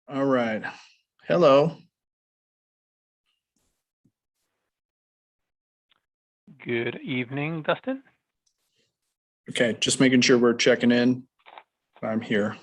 All right. Hello. Good evening, Dustin. Okay, just making sure we're checking in. I'm here.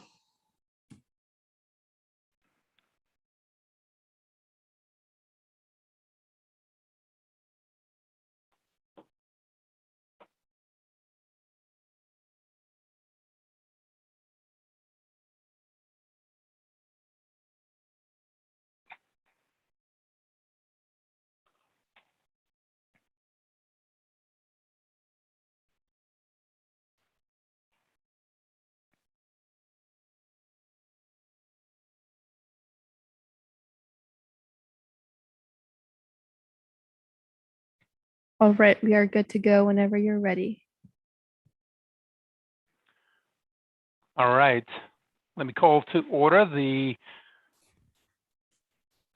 All right, we are good to go whenever you're ready. All right. Let me call to order the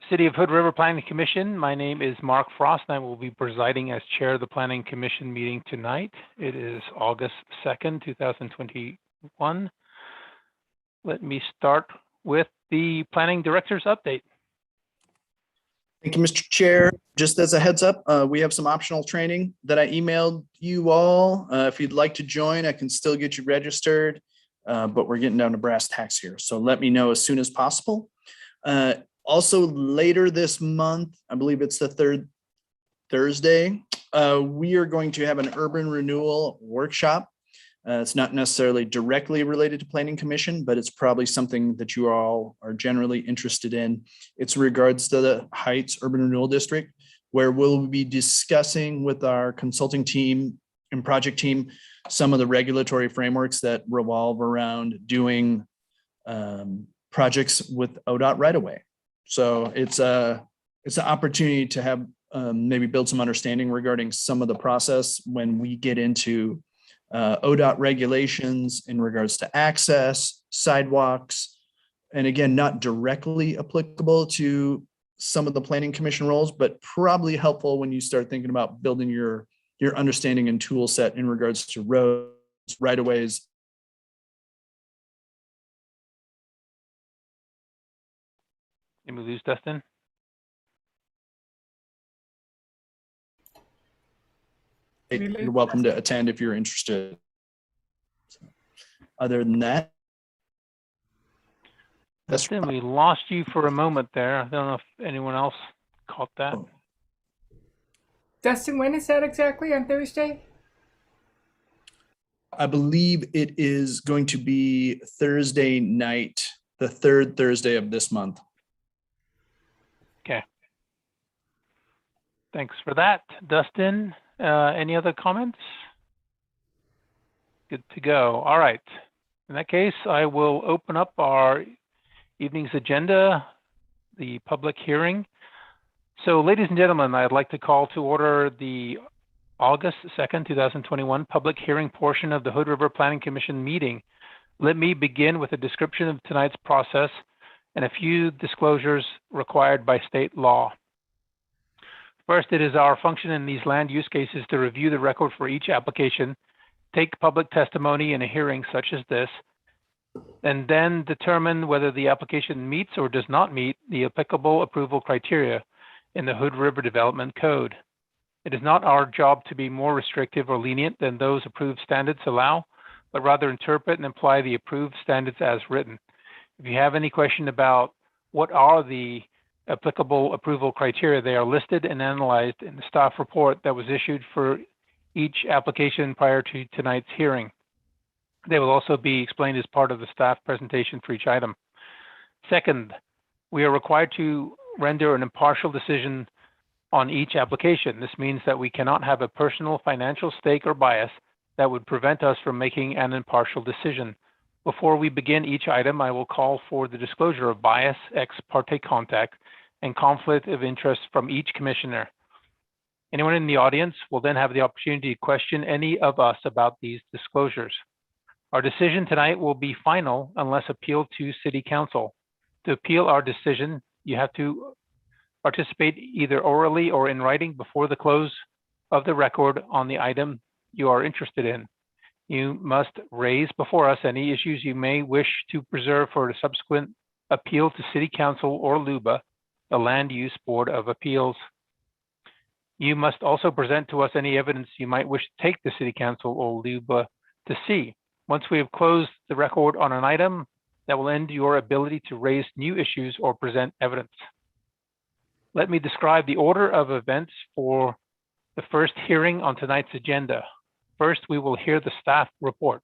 City of Hood River Planning Commission. My name is Mark Frost, and I will be presiding as chair of the Planning Commission meeting tonight. It is August 2nd, 2021. Let me start with the planning director's update. Thank you, Mr. Chair. Just as a heads up, we have some optional training that I emailed you all. If you'd like to join, I can still get you registered, but we're getting down to brass tacks here. So let me know as soon as possible. Also later this month, I believe it's the third Thursday, we are going to have an urban renewal workshop. It's not necessarily directly related to Planning Commission, but it's probably something that you all are generally interested in. It's regards to the Heights Urban Renewal District, where we'll be discussing with our consulting team and project team some of the regulatory frameworks that revolve around doing projects with ODOT right away. So it's an opportunity to have maybe build some understanding regarding some of the process when we get into ODOT regulations in regards to access, sidewalks, and again, not directly applicable to some of the Planning Commission roles, but probably helpful when you start thinking about building your understanding and tool set in regards to roads, right-of-ways. Did we lose Dustin? You're welcome to attend if you're interested. Other than that, Dustin, we lost you for a moment there. I don't know if anyone else caught that. Dustin, when is that exactly, on Thursday? I believe it is going to be Thursday night, the third Thursday of this month. Okay. Thanks for that, Dustin. Any other comments? Good to go. All right. In that case, I will open up our evening's agenda, the public hearing. So, ladies and gentlemen, I'd like to call to order the August 2nd, 2021 public hearing portion of the Hood River Planning Commission meeting. Let me begin with a description of tonight's process and a few disclosures required by state law. First, it is our function in these land use cases to review the record for each application, take public testimony in a hearing such as this, and then determine whether the application meets or does not meet the applicable approval criteria in the Hood River Development Code. It is not our job to be more restrictive or lenient than those approved standards allow, but rather interpret and apply the approved standards as written. If you have any question about what are the applicable approval criteria, they are listed and analyzed in the staff report that was issued for each application prior to tonight's hearing. They will also be explained as part of the staff presentation for each item. Second, we are required to render an impartial decision on each application. This means that we cannot have a personal financial stake or bias that would prevent us from making an impartial decision. Before we begin each item, I will call for the disclosure of bias, ex parte contact, and conflict of interest from each commissioner. Anyone in the audience will then have the opportunity to question any of us about these disclosures. Our decision tonight will be final unless appealed to City Council. To appeal our decision, you have to participate either orally or in writing before the close of the record on the item you are interested in. You must raise before us any issues you may wish to preserve for a subsequent appeal to City Council or LUBA, the Land Use Board of Appeals. You must also present to us any evidence you might wish to take to City Council or LUBA to see. Once we have closed the record on an item, that will end your ability to raise new issues or present evidence. Let me describe the order of events for the first hearing on tonight's agenda. First, we will hear the staff report,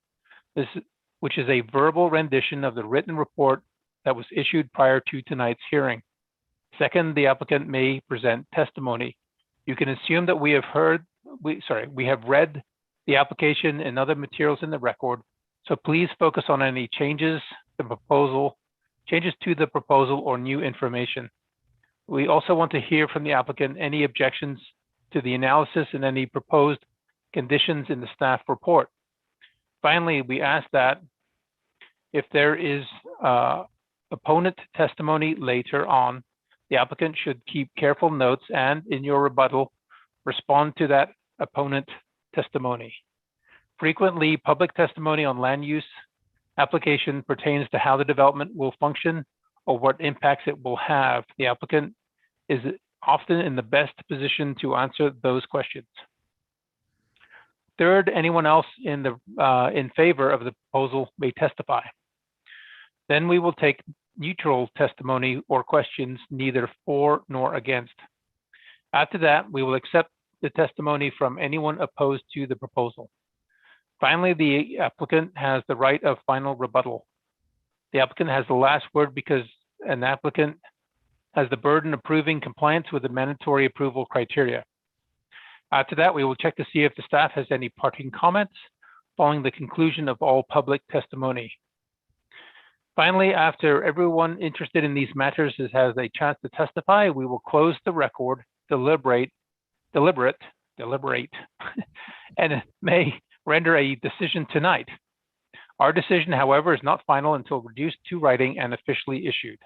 which is a verbal rendition of the written report that was issued prior to tonight's hearing. Second, the applicant may present testimony. You can assume that we have read the application and other materials in the record, so please focus on any changes to the proposal or new information. We also want to hear from the applicant any objections to the analysis and any proposed conditions in the staff report. Finally, we ask that if there is opponent testimony later on, the applicant should keep careful notes and, in your rebuttal, respond to that opponent testimony. Frequently, public testimony on land use application pertains to how the development will function or what impacts it will have. The applicant is often in the best position to answer those questions. Third, anyone else in favor of the proposal may testify. Then we will take neutral testimony or questions, neither for nor against. After that, we will accept the testimony from anyone opposed to the proposal. Finally, the applicant has the right of final rebuttal. The applicant has the last word because an applicant has the burden of proving compliance with the mandatory approval criteria. After that, we will check to see if the staff has any parting comments following the conclusion of all public testimony. Finally, after everyone interested in these matters has a chance to testify, we will close the record, deliberate, and may render a decision tonight. Our decision, however, is not final until reduced to writing and officially issued.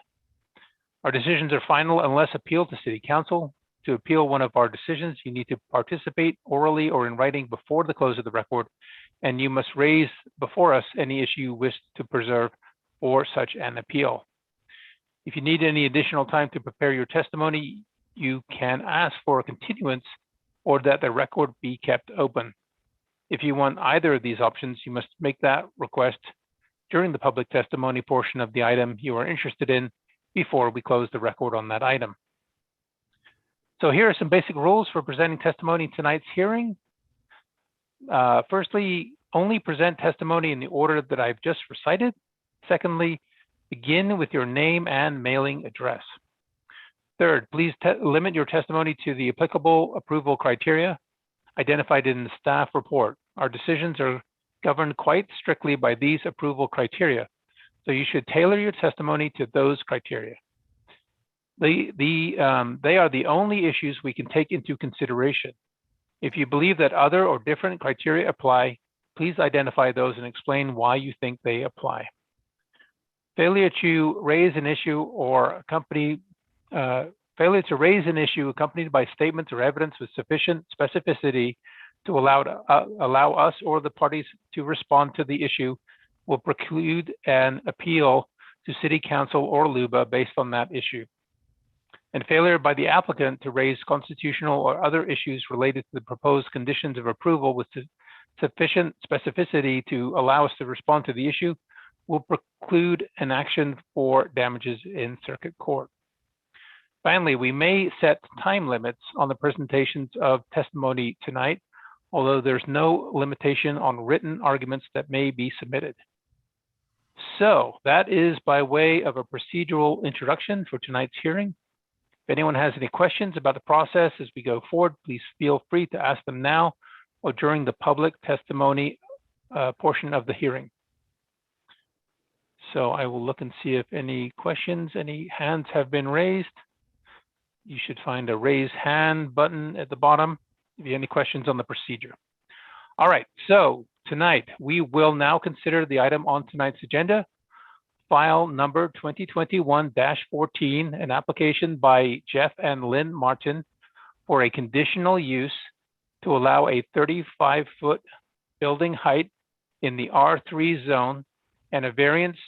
Our decisions are final unless appealed to City Council. To appeal one of our decisions, you need to participate orally or in writing before the close of the record, and you must raise before us any issue you wish to preserve for such an appeal. If you need any additional time to prepare your testimony, you can ask for a continuance or that the record be kept open. If you want either of these options, you must make that request during the public testimony portion of the item you are interested in before we close the record on that item. So here are some basic rules for presenting testimony in tonight's hearing. Firstly, only present testimony in the order that I've just recited. Secondly, begin with your name and mailing address. Third, please limit your testimony to the applicable approval criteria identified in the staff report. Our decisions are governed quite strictly by these approval criteria, so you should tailor your testimony to those criteria. They are the only issues we can take into consideration. If you believe that other or different criteria apply, please identify those and explain why you think they apply. Failure to raise an issue accompanied by statements or evidence with sufficient specificity to allow us or the parties to respond to the issue will preclude an appeal to City Council or LUBA based on that issue. And failure by the applicant to raise constitutional or other issues related to the proposed conditions of approval with sufficient specificity to allow us to respond to the issue will preclude an action for damages in circuit court. Finally, we may set time limits on the presentations of testimony tonight, although there's no limitation on written arguments that may be submitted. So that is by way of a procedural introduction for tonight's hearing. If anyone has any questions about the process as we go forward, please feel free to ask them now or during the public testimony portion of the hearing. So I will look and see if any questions, any hands have been raised. You should find a raise hand button at the bottom if you have any questions on the procedure. All right, so tonight we will now consider the item on tonight's agenda, file number 2021-14, an application by Jeff and Lynn Martin for a conditional use to allow a 35-foot building height in the R3 zone and a variance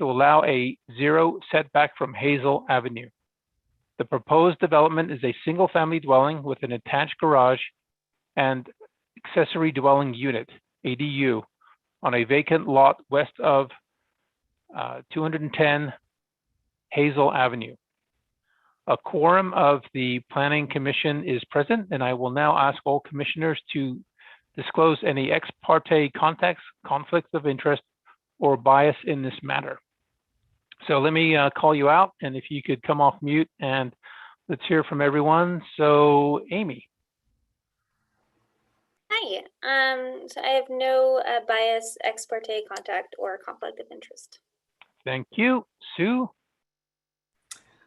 to allow a 0 setback from Hazel Avenue. The proposed development is a single-family dwelling with an attached garage and accessory dwelling unit, ADU, on a vacant lot west of 210 Hazel Avenue. A quorum of the Planning Commission is present, and I will now ask all commissioners to disclose any ex parte contacts, conflicts of interest, or bias in this matter. So let me call you out, and if you could come off mute, and let's hear from everyone. So Amy. Hi. So I have no bias, ex parte contact, or conflict of interest. Thank you. Sue.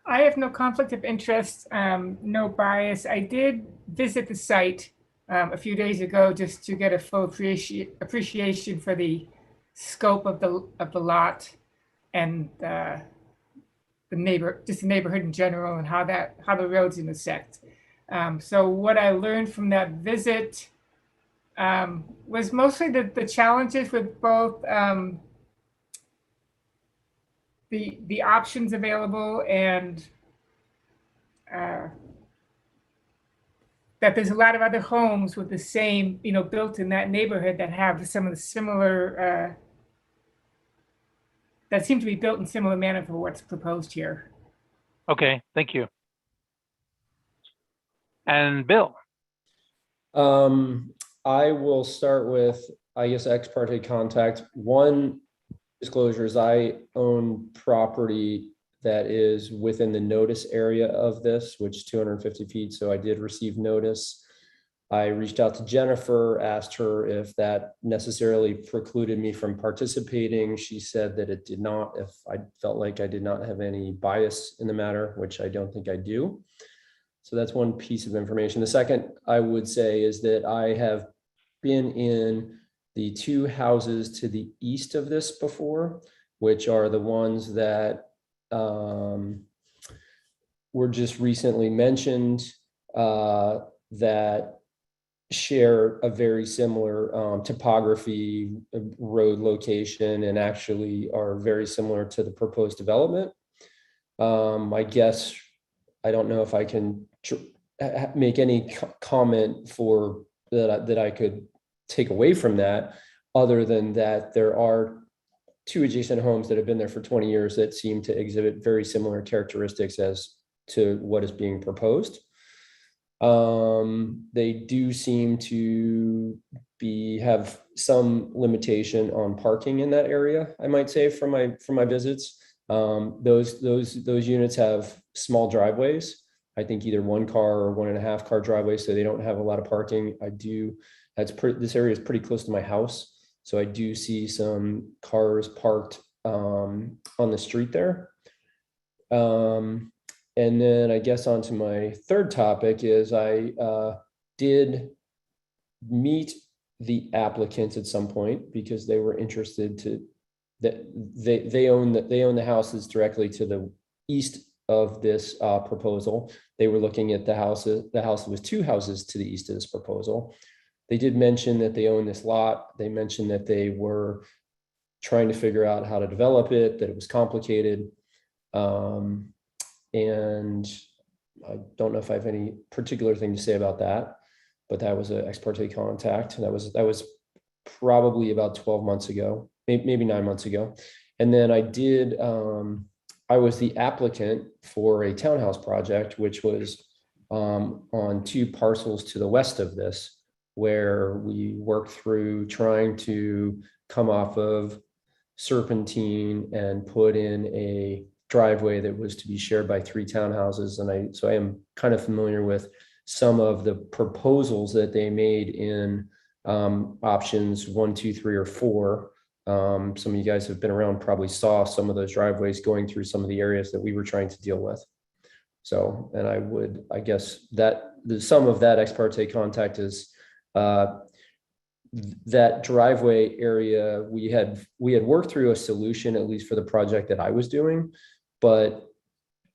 I have no conflict of interest, no bias. I did visit the site a few days ago just to get a full appreciation for the scope of the lot and the neighborhood in general and how the roads intersect. So what I learned from that visit was mostly the challenges with both the options available and that there's a lot of other homes with the same, built in that neighborhood that have some of the similar, that seem to be built in similar manner for what's proposed here. Okay, thank you. And Bill. I will start with, I guess, ex parte contact. One disclosure is I own property that is within the notice area of this, which is 250 feet. So I did receive notice. I reached out to Jennifer, asked her if that necessarily precluded me from participating. She said that it did not, if I felt like I did not have any bias in the matter, which I don't think I do. So that's one piece of information. The second I would say is that I have been in the two houses to the east of this before, which are the ones that were just recently mentioned, that share a very similar topography, road location, and actually are very similar to the proposed development. I guess, I don't know if I can make any comment for that I could take away from that, other than that there are two adjacent homes that have been there for 20 years that seem to exhibit very similar characteristics as to what is being proposed. They do seem to have some limitation on parking in that area, I might say, from my visits. Those units have small driveways. I think either 1 car or 1.5 car driveways, so they don't have a lot of parking. This area is pretty close to my house, so I do see some cars parked on the street there. And then I guess on to my third topic is I did meet the applicants at some point because they were interested that they own the houses directly to the east of this proposal. They were looking at the house was 2 houses to the east of this proposal. They did mention that they own this lot. They mentioned that they were trying to figure out how to develop it, that it was complicated. And I don't know if I have any particular thing to say about that, but that was an ex parte contact. That was probably about 12 months ago, maybe 9 months ago. And then I was the applicant for a townhouse project, which was on 2 parcels to the west of this, where we worked through trying to come off of Serpentine and put in a driveway that was to be shared by 3 townhouses. And so I am kind of familiar with some of the proposals that they made in options 1, 2, 3, or 4. Some of you guys have been around, probably saw some of those driveways going through some of the areas that we were trying to deal with. So, and I guess that the sum of that ex parte contact is that driveway area. We had worked through a solution, at least for the project that I was doing, but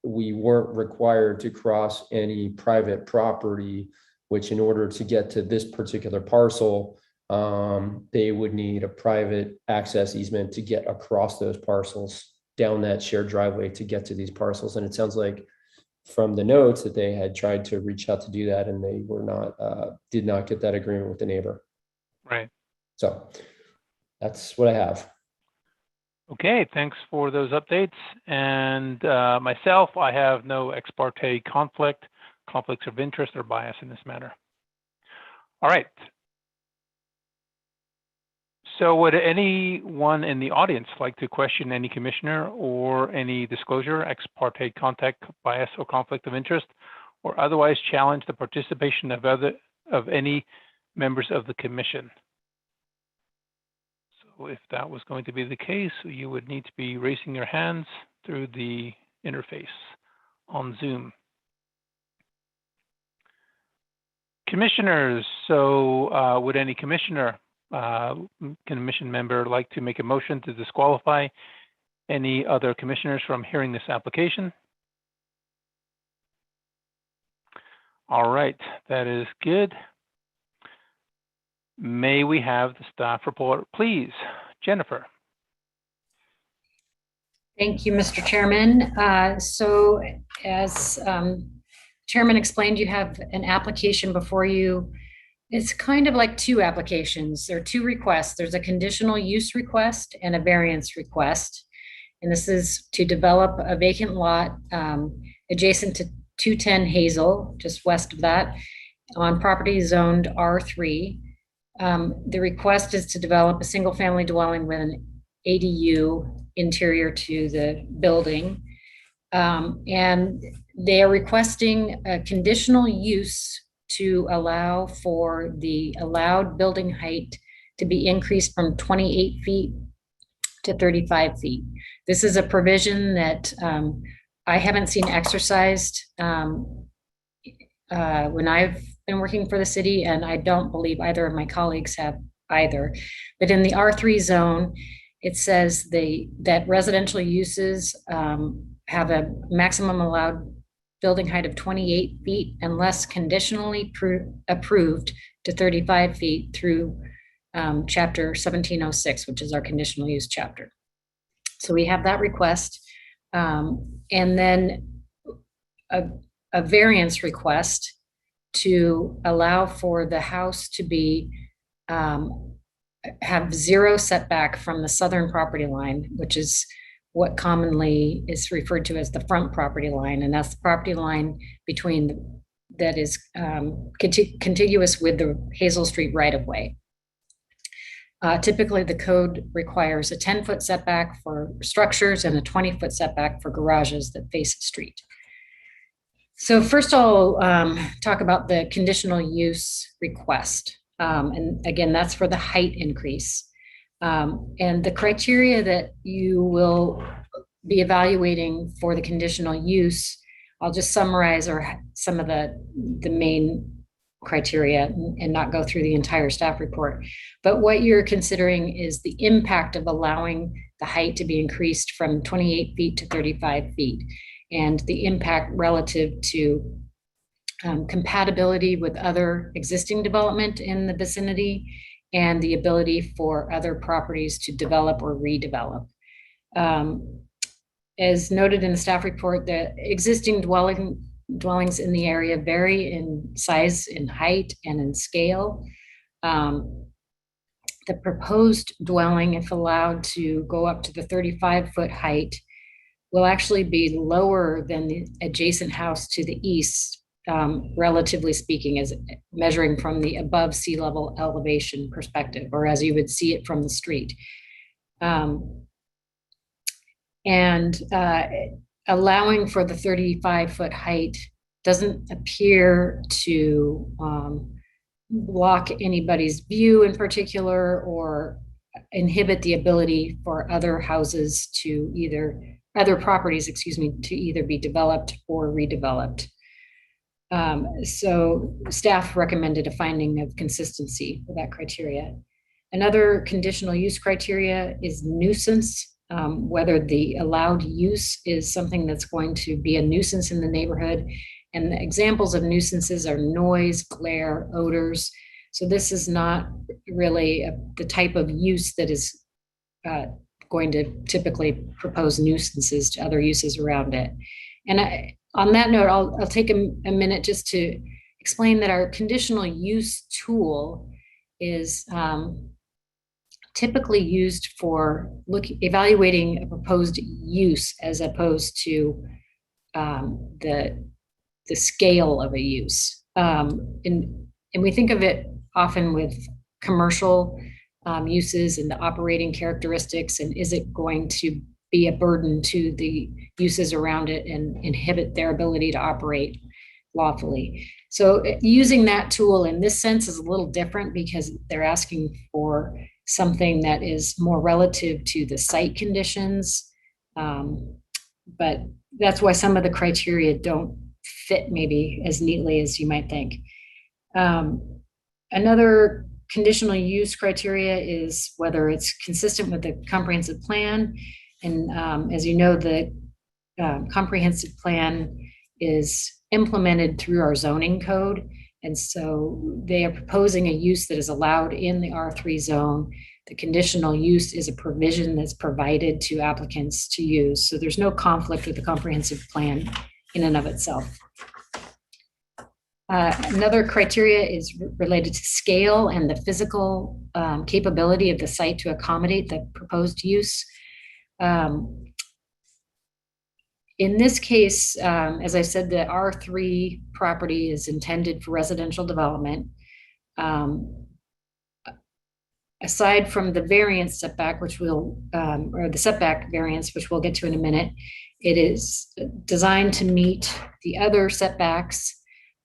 we weren't required to cross any private property, which in order to get to this particular parcel, they would need a private access easement to get across those parcels down that shared driveway to get to these parcels. And it sounds like from the notes that they had tried to reach out to do that, and they were not, did not get that agreement with the neighbor. Right. So that's what I have. Okay, thanks for those updates. And myself, I have no ex parte conflicts of interest or bias in this matter. All right. So would anyone in the audience like to question any commissioner or any disclosure, ex parte contact, bias, or conflict of interest, or otherwise challenge the participation of any members of the commission? So if that was going to be the case, you would need to be raising your hands through the interface on Zoom. Commissioners, so would any commission member like to make a motion to disqualify any other commissioners from hearing this application? All right, that is good. May we have the staff report, please? Jennifer. Thank you, Mr. Chairman. So as Chairman explained, you have an application before you. It's kind of like two applications. There are two requests. There's a conditional use request and a variance request. And this is to develop a vacant lot adjacent to 210 Hazel, just west of that, on property zoned R3. The request is to develop a single family dwelling with an ADU interior to the building. And they are requesting a conditional use to allow for the allowed building height to be increased from 28 feet to 35 feet. This is a provision that I haven't seen exercised when I've been working for the city, and I don't believe either of my colleagues have either. But in the R3 zone, it says that residential uses have a maximum allowed building height of 28 feet unless conditionally approved to 35 feet through chapter 1706, which is our conditional use chapter. So we have that request. And then a variance request to allow for the house to be have zero setback from the southern property line, which is what commonly is referred to as the front property line, and that's the property line between that is contiguous with the Hazel Street right-of-way. Typically, the code requires a 10-foot setback for structures and a 20-foot setback for garages that face the street. So first I'll talk about the conditional use request. And again, that's for the height increase. And the criteria that you will be evaluating for the conditional use, I'll just summarize some of the main criteria and not go through the entire staff report. But what you're considering is the impact of allowing the height to be increased from 28 feet to 35 feet, and the impact relative to compatibility with other existing development in the vicinity, and the ability for other properties to develop or redevelop. As noted in the staff report, the existing dwellings in the area vary in size, in height, and in scale. The proposed dwelling, if allowed to go up to the 35-foot height, will actually be lower than the adjacent house to the east, relatively speaking, as measuring from the above sea level elevation perspective, or as you would see it from the street. Allowing for the 35-foot height doesn't appear to block anybody's view in particular, or inhibit the ability for other houses to other properties, to either be developed or redeveloped. So staff recommended a finding of consistency for that criteria. Another conditional use criteria is nuisance, whether the allowed use is something that's going to be a nuisance in the neighborhood. And the examples of nuisances are noise, glare, odors. So this is not really the type of use that is going to typically propose nuisances to other uses around it. And on that note, I'll take a minute just to explain that our conditional use tool is typically used for evaluating a proposed use as opposed to the scale of a use. And we think of it often with commercial uses and the operating characteristics, and is it going to be a burden to the uses around it and inhibit their ability to operate lawfully. So using that tool in this sense is a little different because they're asking for something that is more relative to the site conditions. But that's why some of the criteria don't fit maybe as neatly as you might think. Another conditional use criteria is whether it's consistent with the comprehensive plan. And as you know, the comprehensive plan is implemented through our zoning code. And so they are proposing a use that is allowed in the R3 zone. The conditional use is a provision that's provided to applicants to use. So there's no conflict with the comprehensive plan in and of itself. Another criteria is related to scale and the physical capability of the site to accommodate the proposed use. In this case, as I said, the R3 property is intended for residential development. Aside from the variance setback, which we'll, or the setback variance, which we'll get to in a minute, it is designed to meet the other setbacks.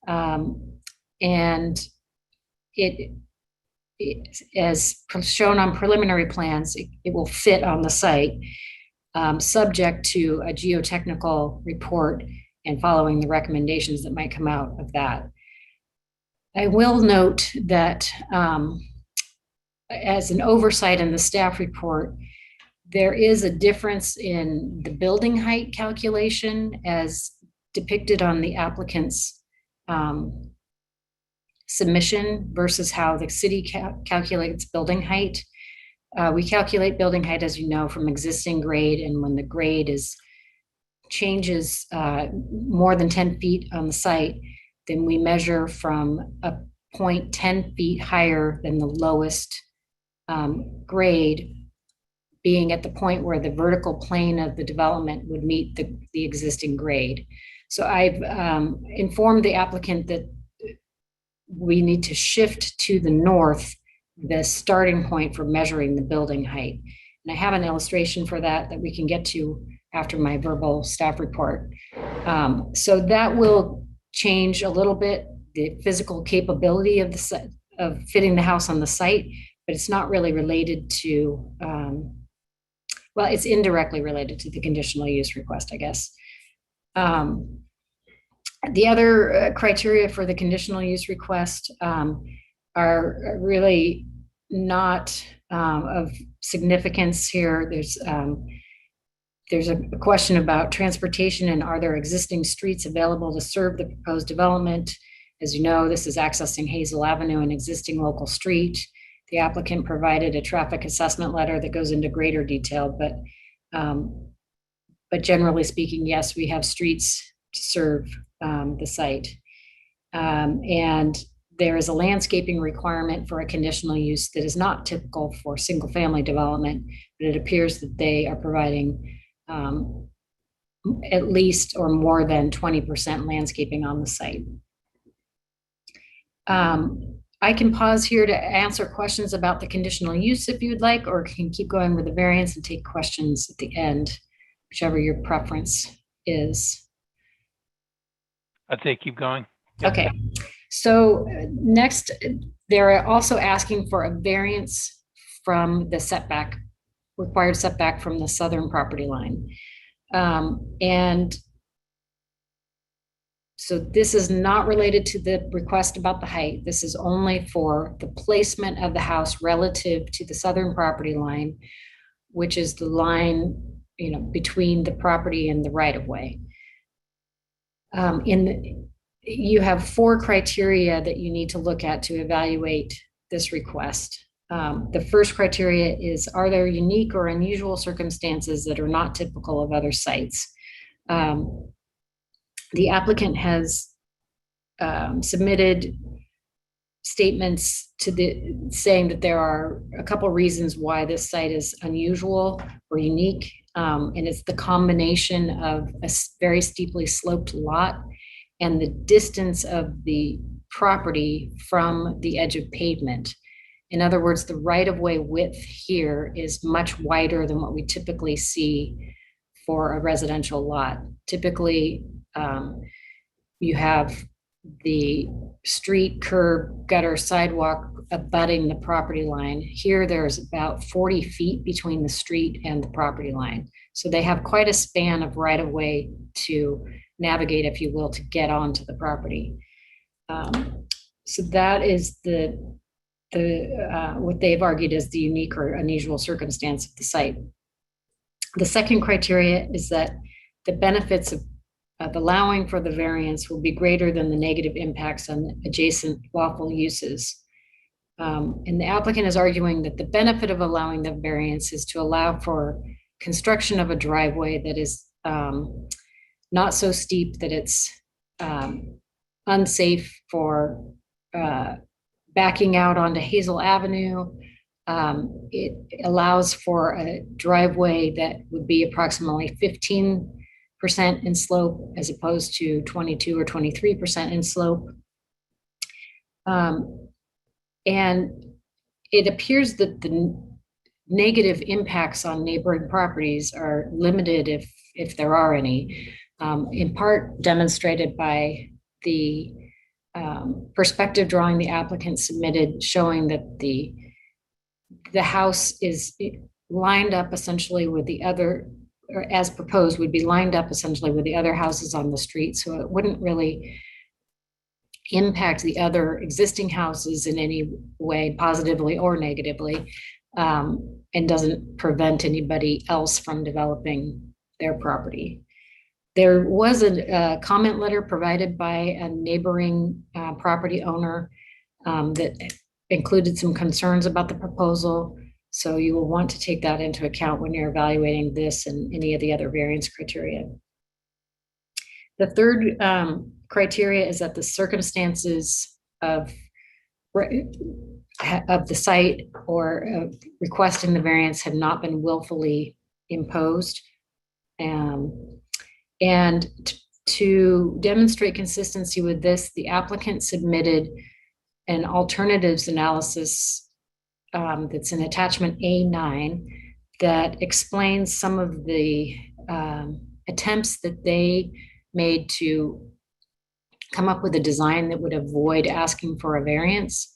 And it, as shown on preliminary plans, it will fit on the site, subject to a geotechnical report and following the recommendations that might come out of that. I will note that as an oversight in the staff report, there is a difference in the building height calculation as depicted on the applicant's submission versus how the city calculates building height. We calculate building height, as you know, from existing grade, and when the grade changes more than 10 feet on the site, then we measure from a point 10 feet higher than the lowest grade, being at the point where the vertical plane of the development would meet the existing grade. So I've informed the applicant that we need to shift to the north the starting point for measuring the building height. And I have an illustration for that we can get to after my verbal staff report. So that will change a little bit the physical capability of of fitting the house on the site, but it's not really related to, well, it's indirectly related to the conditional use request, I guess. The other criteria for the conditional use request are really not of significance here. There's a question about transportation and are there existing streets available to serve the proposed development? As you know, this is accessing Hazel Avenue, an existing local street. The applicant provided a traffic assessment letter that goes into greater detail, but generally speaking, yes, we have streets to serve the site. And there is a landscaping requirement for a conditional use that is not typical for single family development, but it appears that they are providing at least or more than 20% landscaping on the site. I can pause here to answer questions about the conditional use if you'd like, or can keep going with the variance and take questions at the end, whichever your preference is. I'd say keep going. Okay, so next, they're also asking for a variance from the setback, required setback from the southern property line. And so this is not related to the request about the height. This is only for the placement of the house relative to the southern property line, which is the line, between the property and the right of way. You have 4 criteria that you need to look at to evaluate this request. The first criteria is, are there unique or unusual circumstances that are not typical of other sites? The applicant has submitted statements saying that there are a couple reasons why this site is unusual or unique. And it's the combination of a very steeply sloped lot and the distance of the property from the edge of pavement. In other words, the right-of-way width here is much wider than what we typically see for a residential lot. Typically, you have the street, curb, gutter, sidewalk abutting the property line. Here, there's about 40 feet between the street and the property line. So they have quite a span of right-of-way to navigate, if you will, to get onto the property. So that is what they've argued as the unique or unusual circumstance of the site. The second criteria is that the benefits of allowing for the variance will be greater than the negative impacts on adjacent lawful uses. And the applicant is arguing that the benefit of allowing the variance is to allow for construction of a driveway that is not so steep that it's unsafe for backing out onto Hazel Avenue. It allows for a driveway that would be approximately 15% in slope as opposed to 22 or 23% in slope. And it appears that the negative impacts on neighboring properties are limited if there are any, in part demonstrated by the perspective drawing the applicant submitted showing that the house is lined up essentially with the other, or as proposed, would be lined up essentially with the other houses on the street. So it wouldn't really impact the other existing houses in any way, positively or negatively, and doesn't prevent anybody else from developing their property. There was a comment letter provided by a neighboring property owner that included some concerns about the proposal. So you will want to take that into account when you're evaluating this and any of the other variance criteria. The third criteria is that the circumstances of the site or requesting the variance have not been willfully imposed. And to demonstrate consistency with this, the applicant submitted an alternatives analysis that's in attachment A9 that explains some of the attempts that they made to come up with a design that would avoid asking for a variance.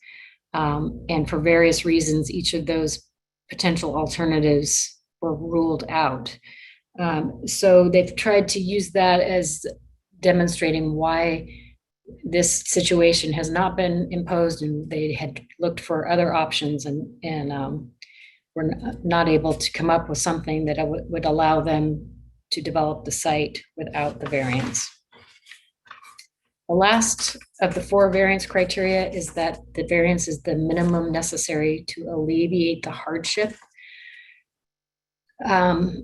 And for various reasons, each of those potential alternatives were ruled out. So they've tried to use that as demonstrating why this situation has not been imposed, and they had looked for other options and were not able to come up with something that would allow them to develop the site without the variance. The last of the 4 variance criteria is that the variance is the minimum necessary to alleviate the hardship.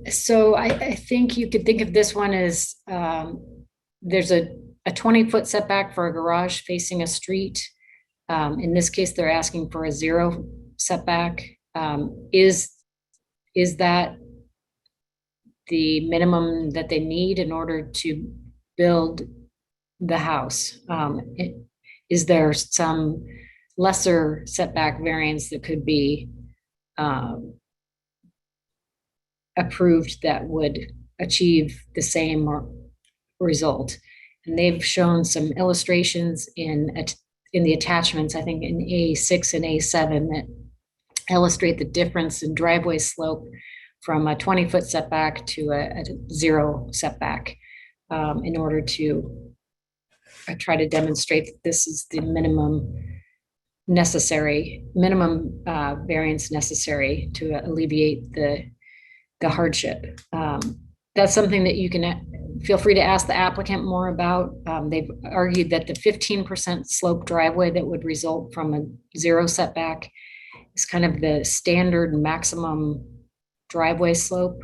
So I think you could think of this one as there's a 20-foot setback for a garage facing a street. In this case, they're asking for a 0 setback. Is that the minimum that they need in order to build the house? Is there some lesser setback variance that could be approved that would achieve the same result? And they've shown some illustrations in the attachments, I think in A6 and A7, that illustrate the difference in driveway slope from a 20-foot setback to a 0 setback in order to try to demonstrate that this is the minimum variance necessary to alleviate the hardship. That's something that you can feel free to ask the applicant more about. They've argued that the 15% slope driveway that would result from a 0 setback is kind of the standard maximum driveway slope.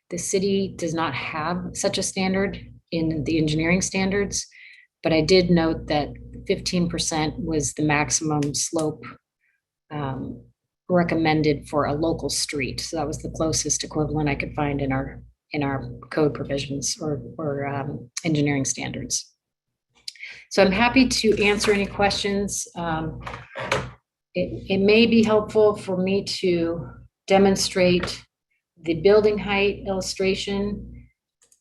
The city does not have such a standard in the engineering standards, but I did note that 15% was the maximum slope recommended for a local street. So that was the closest equivalent I could find in our code provisions or engineering standards. So I'm happy to answer any questions. It may be helpful for me to demonstrate the building height illustration,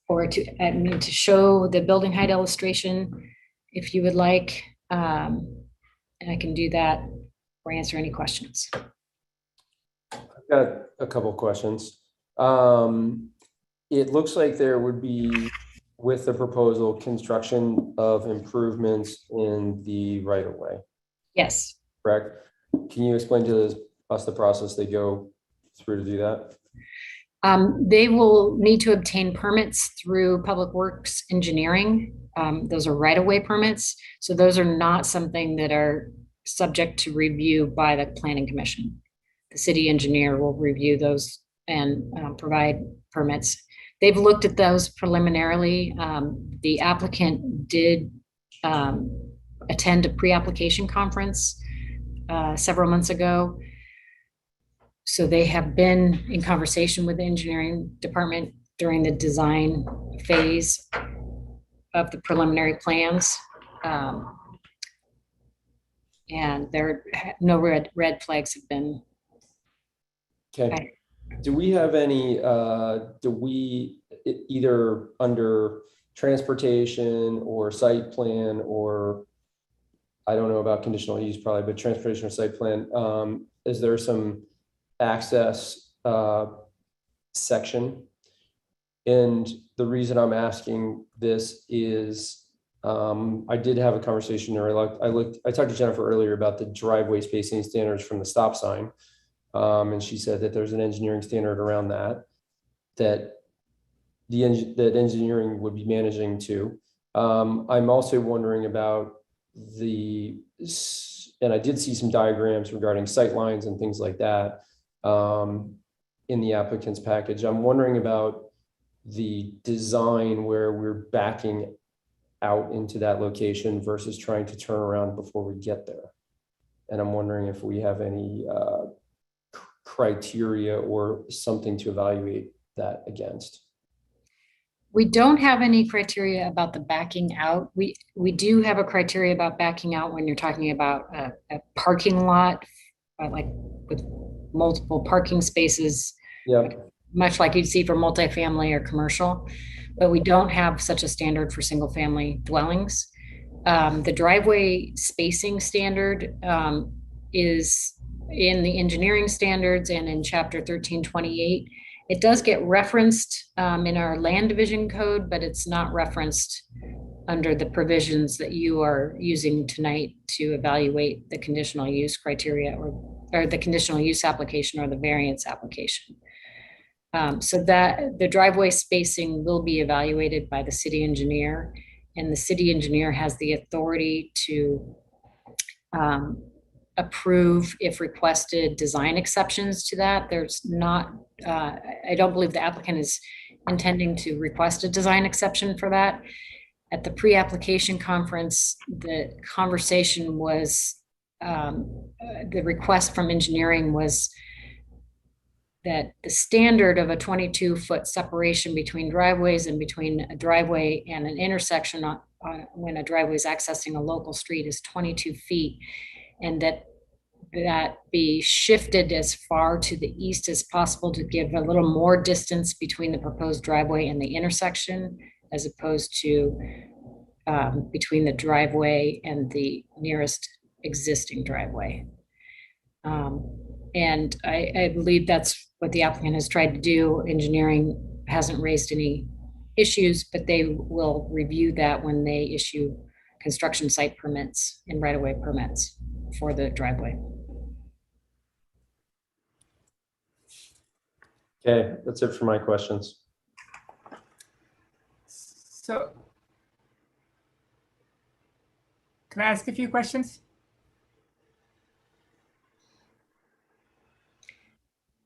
or to show the building height illustration if you would like. And I can do that or answer any questions. I've got a couple of questions. It looks like there would be, with the proposal, construction of improvements in the right of way, Yes. correct? Can you explain to us the process they go through to do that? They will need to obtain permits through Public Works Engineering. Those are right-of-way permits. So those are not something that are subject to review by the Planning Commission. The city engineer will review those and provide permits. They've looked at those preliminarily. The applicant did attend a pre-application conference several months ago. So they have been in conversation with the engineering department during the design phase of the preliminary plans. And there no red flags have been. Okay. Do we have any, either under transportation or site plan, or I don't know about conditional use probably, but transportation or site plan, is there some access section? And the reason I'm asking this is I did have a conversation, or I talked to Jennifer earlier about the driveway spacing standards from the stop sign. And she said that there's an engineering standard around that engineering would be managing to. I'm also wondering about and I did see some diagrams regarding sight lines and things like that in the applicant's package. I'm wondering about the design where we're backing out into that location versus trying to turn around before we get there. And I'm wondering if we have any criteria or something to evaluate that against. We don't have any criteria about the backing out. We do have a criteria about backing out when you're talking about a parking lot, like with multiple parking spaces. Yeah. Much like you'd see for multifamily or commercial, but we don't have such a standard for single family dwellings. The driveway spacing standard is in the engineering standards and in chapter 1328. It does get referenced in our land division code, but it's not referenced under the provisions that you are using tonight to evaluate the conditional use criteria or the conditional use application or the variance application. So that the driveway spacing will be evaluated by the city engineer, and the city engineer has the authority to approve, if requested, design exceptions to that. There's not, I don't believe the applicant is intending to request a design exception for that. At the pre-application conference, the conversation was, the request from engineering was that the standard of a 22-foot separation between driveways and between a driveway and an intersection when a driveway is accessing a local street is 22 feet, and that be shifted as far to the east as possible to give a little more distance between the proposed driveway and the intersection, as opposed to between the driveway and the nearest existing driveway. And I believe that's what the applicant has tried to do. Engineering hasn't raised any issues, but they will review that when they issue construction site permits and right-of-way permits for the driveway. Okay, that's it for my questions. So can I ask a few questions?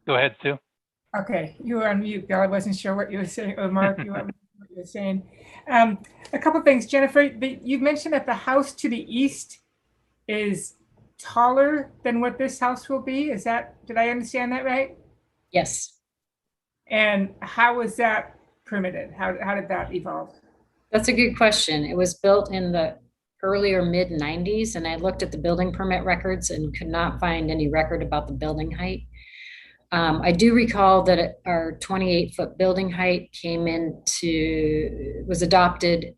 Go ahead, Sue. Okay, you were on mute, Bill. I wasn't sure what you were saying, or Mark, what you were saying. A couple things, Jennifer, you mentioned that the house to the east is taller than what this house will be. Did I understand that right? Yes, And how was that permitted? How did that evolve? that's a good question. It was built in the earlier mid-90s, and I looked at the building permit records and could not find any record about the building height. I do recall that our 28-foot building height was adopted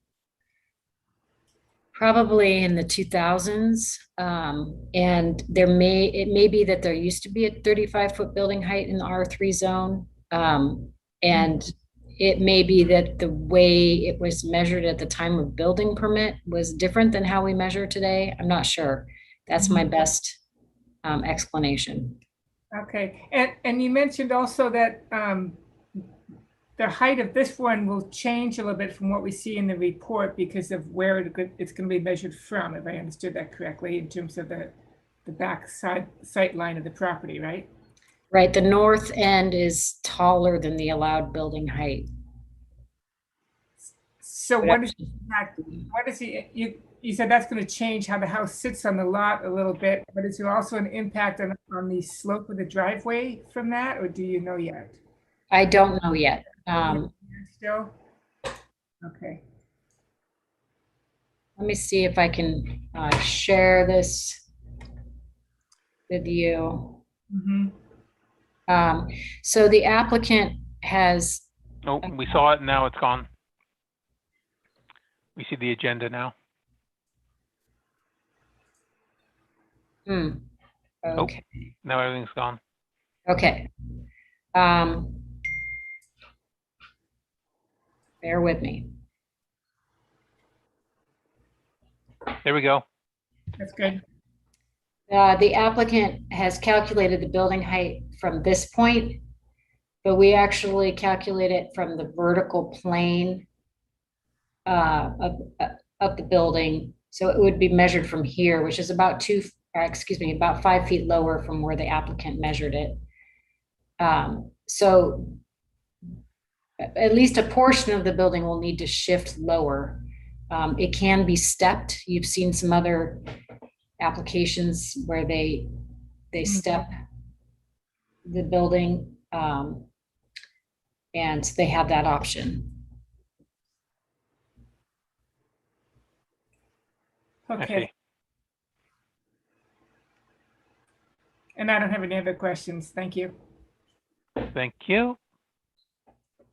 probably in the 2000s. And it may be that there used to be a 35-foot building height in the R3 zone. And it may be that the way it was measured at the time of building permit was different than how we measure today. I'm not sure. That's my best explanation. Okay, and you mentioned also that the height of this one will change a little bit from what we see in the report because of where it's going to be measured from, if I understood that correctly, in terms of the back sight line of the property, right? Right, the north end is taller than the allowed building height. So what is you said that's going to change how the house sits on the lot a little bit, but is there also an impact on the slope of the driveway from that, or do you know yet? I don't know yet. Still? Okay. Let me see if I can share this with you. So the applicant has, Oh, we saw it. Now it's gone. We see the agenda now. okay, Now everything's gone. okay. Bear with me. There we go. That's good. The applicant has calculated the building height from this point, but we actually calculate it from the vertical plane of the building. So it would be measured from here, which is about 5 feet lower from where the applicant measured it. So at least a portion of the building will need to shift lower. It can be stepped. You've seen some other applications where they step the building, and they have that option. Okay. And I don't have any other questions. Thank you. Thank you.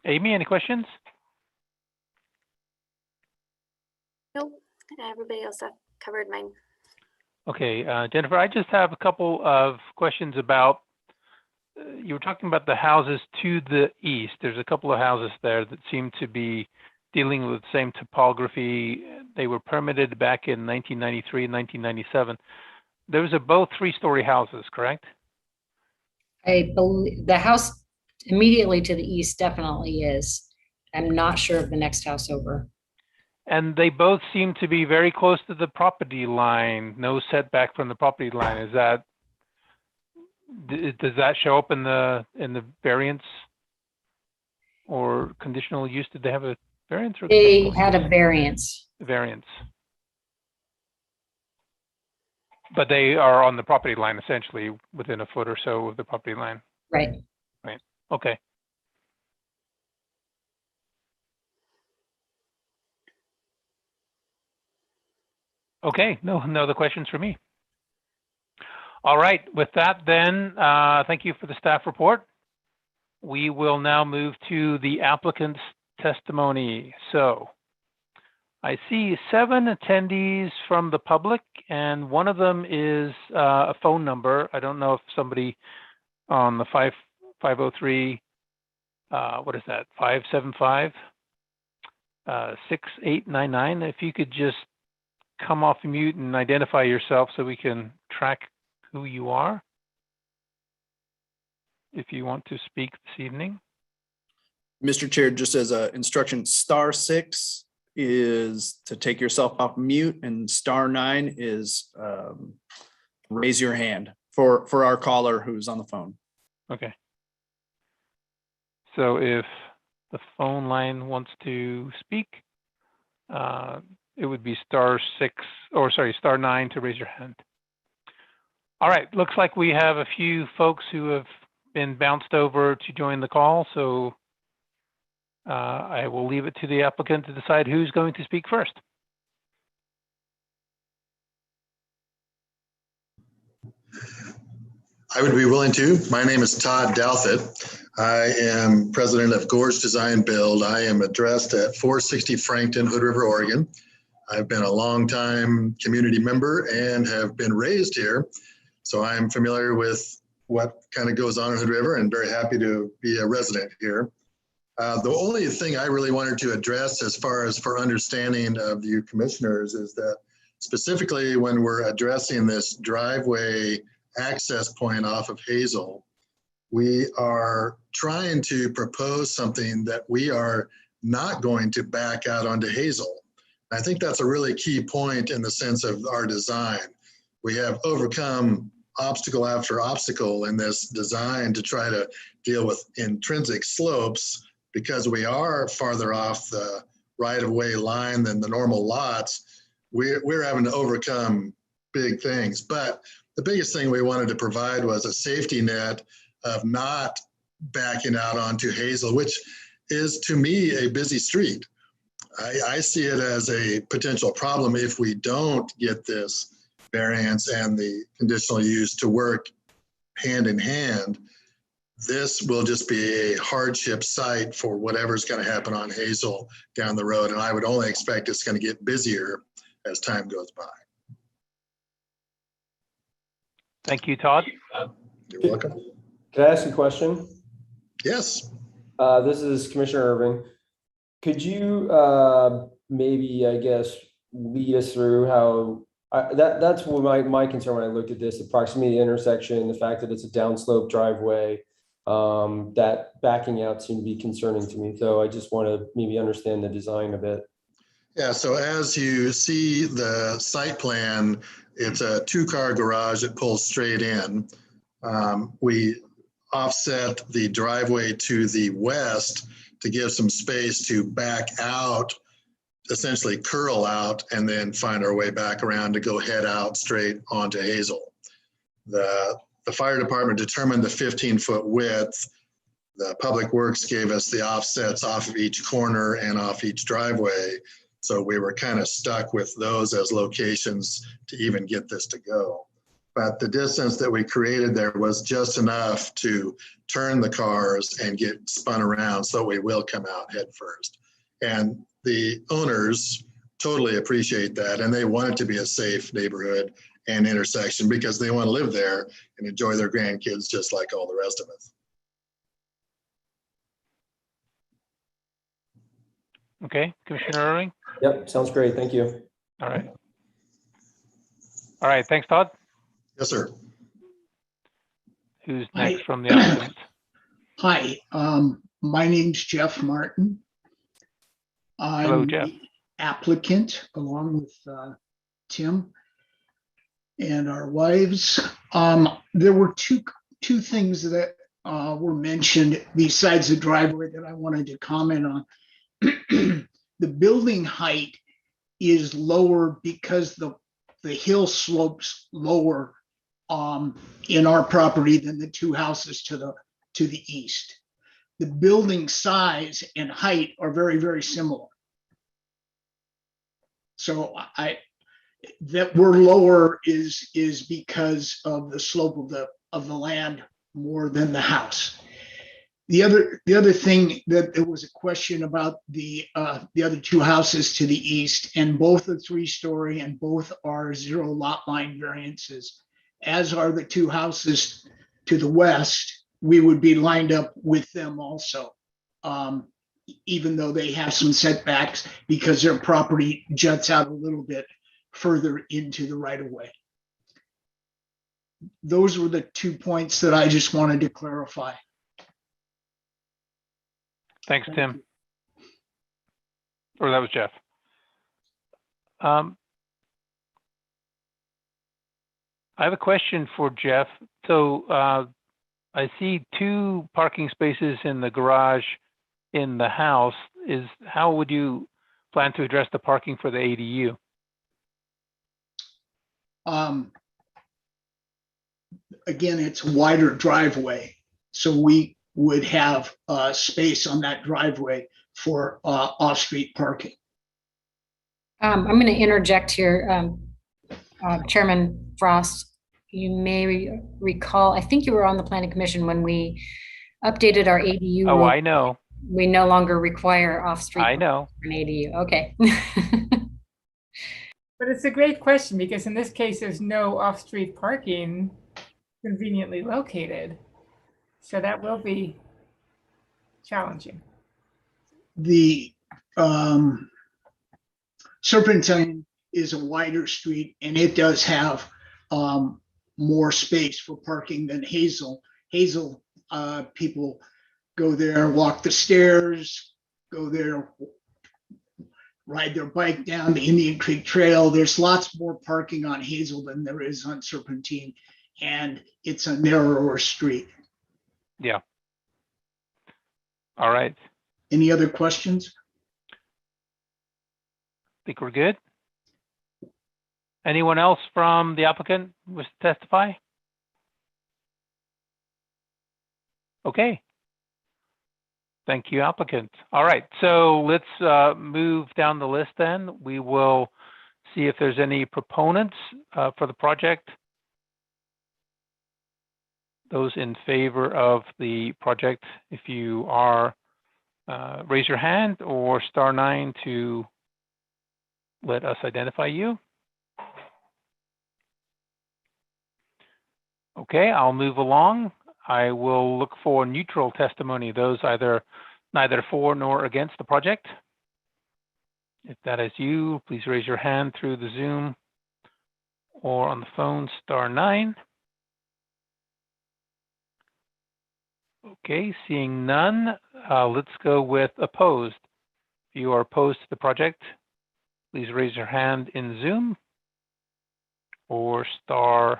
Amy, any questions? Nope, everybody else have covered mine. Okay, Jennifer, I just have a couple of questions about, you were talking about the houses to the east. There's a couple of houses there that seem to be dealing with the same topography. They were permitted back in 1993 and 1997. Those are both 3-story houses, correct? I believe the house immediately to the east definitely is. I'm not sure of the next house over. And they both seem to be very close to the property line, no setback from the property line. Is that, does that show up in the variance or conditional use? Did they have a variance? Or They had a variance. variance? But they are on the property line, essentially within a foot or so of the property line. Right. Right. Okay. Okay, no other questions for me. All right, with that then, thank you for the staff report. We will now move to the applicant's testimony. So I see 7 attendees from the public, and one of them is a phone number. I don't know if somebody on the 503, what is that, 575 6899. If you could just come off mute and identify yourself so we can track who you are, if you want to speak this evening. Mr. Chair, just as a instruction, *6 is to take yourself off mute, and *9 is raise your hand for our caller who's on the phone. Okay. So if the phone line wants to speak, it would be star 9 to raise your hand. All right, looks like we have a few folks who have been bounced over to join the call, so I will leave it to the applicant to decide who's going to speak first. I would be willing to. My name is Todd Douthit. I am president of Gorge Design Build. I am addressed at 460 Frankton, Hood River, Oregon. I've been a longtime community member and have been raised here. So I'm familiar with what kind of goes on in Hood River and very happy to be a resident here. The only thing I really wanted to address as far as for understanding of you commissioners is that specifically when we're addressing this driveway access point off of Hazel, we are trying to propose something that we are not going to back out onto Hazel. I think that's a really key point in the sense of our design. We have overcome obstacle after obstacle in this design to try to deal with intrinsic slopes because we are farther off the right-of-way line than the normal lots. We're having to overcome big things, but the biggest thing we wanted to provide was a safety net of not backing out onto Hazel, which is to me a busy street. I see it as a potential problem if we don't get this variance and the conditional use to work hand in hand. This will just be a hardship site for whatever's going to happen on Hazel down the road. And I would only expect it's going to get busier as time goes by. Thank you, Todd. You're welcome. Can I ask you a question? Yes. This is Commissioner Irving. Could you maybe, I guess, lead us through how that's what my concern when I looked at this, the proximity to the intersection, the fact that it's a downslope driveway, that backing out seemed to be concerning to me. So I just want to maybe understand the design a bit. Yeah, so as you see the site plan, it's a 2-car garage that pulls straight in. We offset the driveway to the west to give some space to back out, essentially curl out, and then find our way back around to go head out straight onto Hazel. The fire department determined the 15-foot width. The Public Works gave us the offsets off of each corner and off each driveway. So we were kind of stuck with those as locations to even get this to go. But the distance that we created there was just enough to turn the cars and get spun around so we will come out head first. And the owners totally appreciate that. And they want it to be a safe neighborhood and intersection because they want to live there and enjoy their grandkids just like all the rest of us. Okay, Commissioner Irving? Yep, sounds great. Thank you. All right. All right, thanks, Todd. Yes, sir. Who's next from the applicant? Hi, my name's Jeff Martin. Hello, I'm Jeff. the applicant along with Tim and our wives. There were two things that were mentioned besides the driveway that I wanted to comment on. The building height is lower because the hill slopes lower in our property than the two houses to the east. The building size and height are very, very similar. So that we're lower is because of the slope of the land more than the house. The other thing that there was a question about the other two houses to the east, and both are 3-story and both are 0 lot line variances, as are the two houses to the west. We would be lined up with them also, even though they have some setbacks because their property juts out a little bit further into the right of way. Those were the 2 points that I just wanted to clarify. Thanks, Tim. Or that was Jeff. I have a question for Jeff. So I see 2 parking spaces in the garage in the house. How would you plan to address the parking for the ADU? Again, it's a wider driveway, so we would have space on that driveway for off-street parking. I'm going to interject here, Chairman Frost. You may recall, I think you were on the planning commission when we updated our ADU. Oh, rule. I know. We no longer require off-street. I know. An ADU. Okay. But it's a great question because in this case, there's no off-street parking conveniently located. So that will be challenging. The Serpentine is a wider street and it does have more space for parking than Hazel. Hazel, people go there, walk the stairs, go there, ride their bike down the Indian Creek Trail. There's lots more parking on Hazel than there is on Serpentine, and it's a narrower street. Yeah. All right. Any other questions? Think we're good. Anyone else from the applicant wish to testify? Okay. Thank you, applicant. All right, so let's move down the list then. We will see if there's any proponents for the project. Those in favor of the project, if you are, raise your hand or *9 to let us identify you. Okay, I'll move along. I will look for neutral testimony, those neither for nor against the project. If that is you, please raise your hand through the Zoom or on the phone, *9. Okay, seeing none, let's go with opposed. If you are opposed to the project, please raise your hand in Zoom or *9.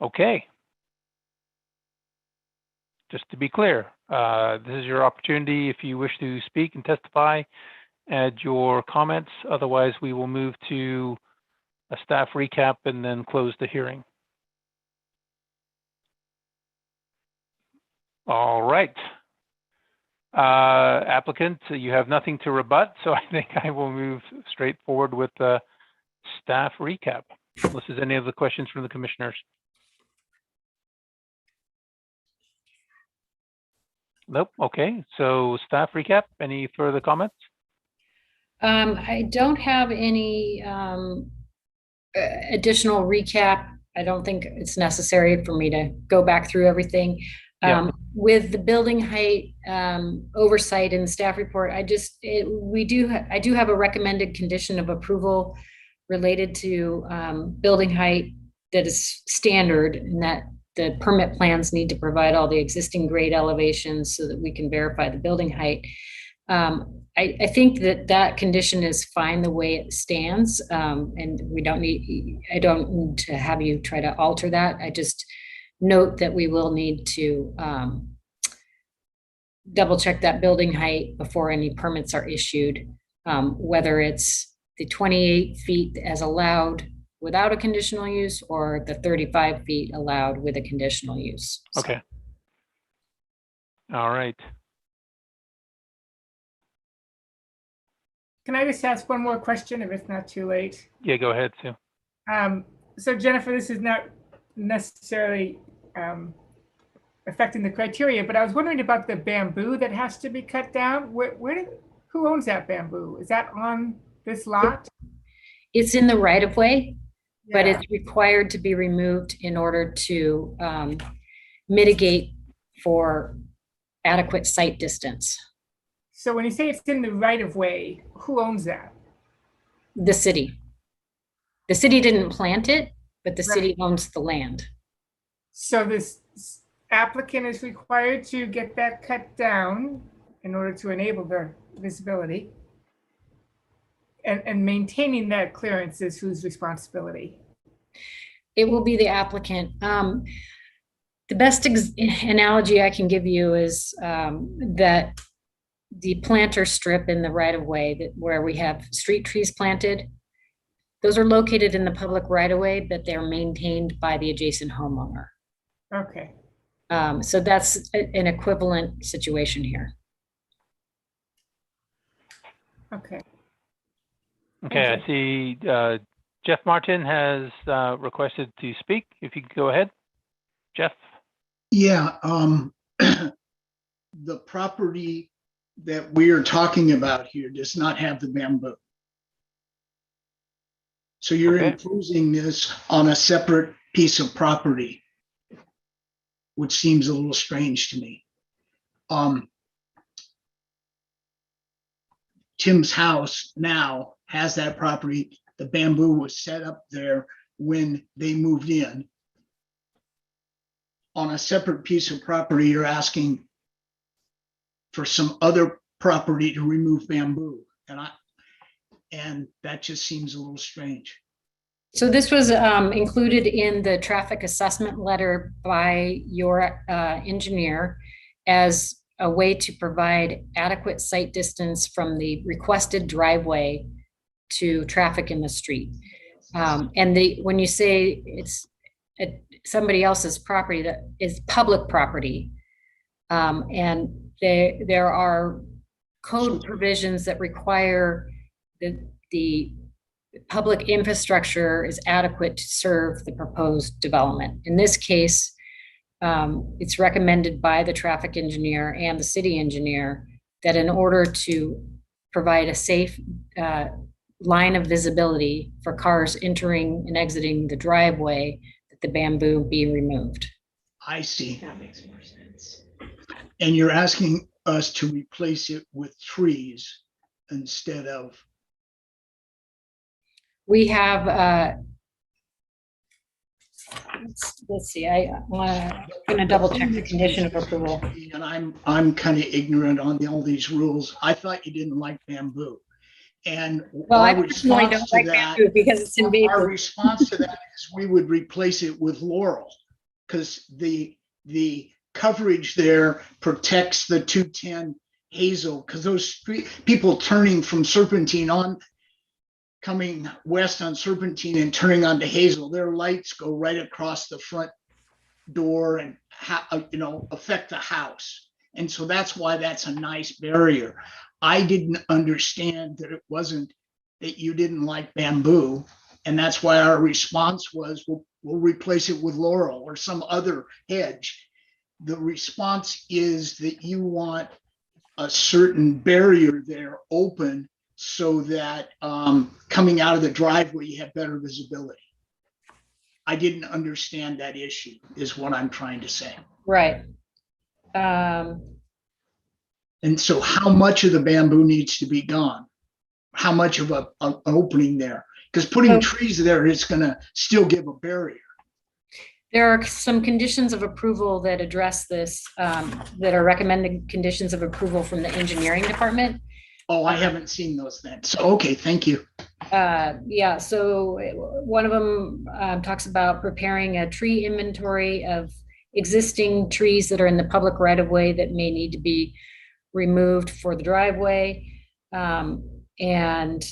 Okay. Just to be clear, this is your opportunity if you wish to speak and testify, add your comments. Otherwise, we will move to a staff recap and then close the hearing. All right. Applicant, you have nothing to rebut, so I think I will move straight forward with the staff recap. Unless there's any other questions from the commissioners. Nope. Okay. So staff recap, any further comments? I don't have any additional recap. I don't think it's necessary for me to go back through everything. Yeah. With the building height oversight in the staff report, I do have a recommended condition of approval related to building height that is standard, and that the permit plans need to provide all the existing grade elevations so that we can verify the building height. I think that condition is fine the way it stands, and I don't need to have you try to alter that. I just note that we will need to double check that building height before any permits are issued, whether it's the 28 feet as allowed without a conditional use or the 35 feet allowed with a conditional use. So. Okay. All right. Can I just ask one more question if it's not too late? Yeah, go ahead, Sue. So Jennifer, this is not necessarily affecting the criteria, but I was wondering about the bamboo that has to be cut down. Who owns that bamboo? Is that on this lot? It's in the right of way, but Yeah. it's required to be removed in order to mitigate for adequate site distance. So when you say it's in the right of way, who owns that? The city. The city didn't plant it, but the city Right. owns the land. So this applicant is required to get that cut down in order to enable the visibility. And maintaining that clearance is whose responsibility? It will be the applicant. The best analogy I can give you is that the planter strip in the right of way that where we have street trees planted, those are located in the public right of way, but they're maintained by the adjacent homeowner. Okay. So that's an equivalent situation here. Okay. Okay, I Thank see Jeff Martin has requested to speak. If you could go ahead, Jeff. Yeah, the property that we are talking about here does not have the bamboo. So you're Okay. imposing this on a separate piece of property, which seems a little strange to me. Tim's house now has that property. The bamboo was set up there when they moved in. On a separate piece of property, you're asking for some other property to remove bamboo. And that just seems a little strange. So this was included in the traffic assessment letter by your engineer as a way to provide adequate sight distance from the requested driveway to traffic in the street. And when you say it's somebody else's property, that is public property. And there are code provisions that require that the public infrastructure is adequate to serve the proposed development. In this case, it's recommended by the traffic engineer and the city engineer that in order to provide a safe line of visibility for cars entering and exiting the driveway, that the bamboo be removed. I see. That makes more sense. And you're asking us to replace it with trees instead of, We have, let's see, I'm gonna double check the condition of approval. and I'm kind of ignorant on all these rules. I thought you didn't like bamboo. And Well, I our personally response don't to like that, bamboo because it's our invasive. response to that is we would replace it with laurel because the coverage there protects the 210 hazel, because those street people turning from Serpentine on, coming west on Serpentine and turning onto Hazel, their lights go right across the front door and affect the house. And so that's why that's a nice barrier. I didn't understand that it wasn't that you didn't like bamboo. And that's why our response was, we'll replace it with laurel or some other hedge. The response is that you want a certain barrier there open so that coming out of the driveway, you have better visibility. I didn't understand that issue, is what I'm trying to say. Right. And so how much of the bamboo needs to be gone? How much of an opening there? Because putting trees there is going to still give a barrier. There are some conditions of approval that address this, that are recommended conditions of approval from the engineering department. Oh, I haven't seen those then. So, okay, thank you. Yeah, so one of them talks about preparing a tree inventory of existing trees that are in the public right of way that may need to be removed for the driveway, and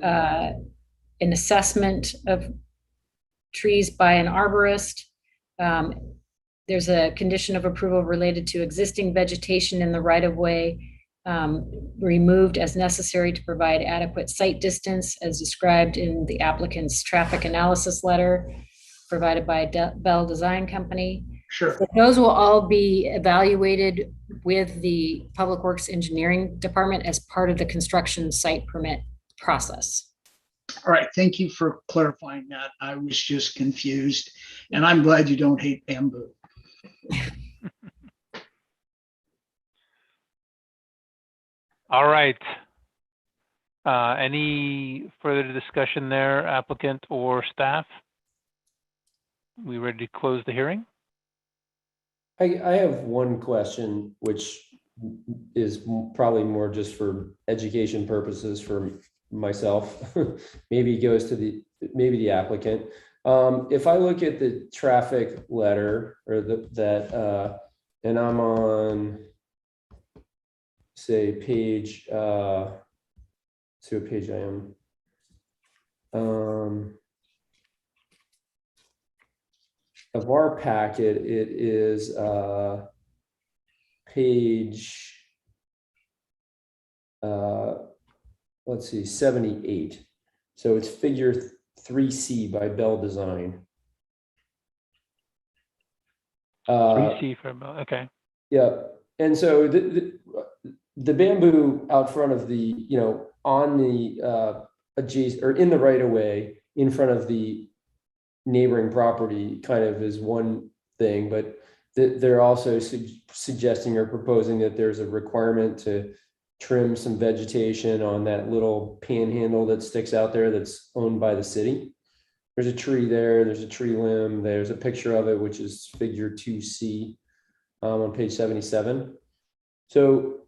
an assessment of trees by an arborist. There's a condition of approval related to existing vegetation in the right of way, removed as necessary to provide adequate sight distance as described in the applicant's traffic analysis letter provided by Bell Design Company. Sure. So those will all be evaluated with the Public Works Engineering Department as part of the construction site permit process. All right, thank you for clarifying that. I was just confused, and I'm glad you don't hate bamboo. All right. Any further discussion there, applicant or staff? We ready to close the hearing? I have one question, which is probably more just for education purposes for myself. Maybe it goes to maybe the applicant. If I look at the traffic letter or and I'm on, say, page, see what page I am. Of our packet, it is page, let's see, 78. So it's figure 3C by Bell Design. 3C for, okay. Yeah, and so the bamboo out front of the, on the adjacent or in the right of way in front of the neighboring property kind of is one thing, but they're also suggesting or proposing that there's a requirement to trim some vegetation on that little panhandle that sticks out there that's owned by the city. There's a tree there, there's a tree limb, there's a picture of it, which is figure 2C on page 77. So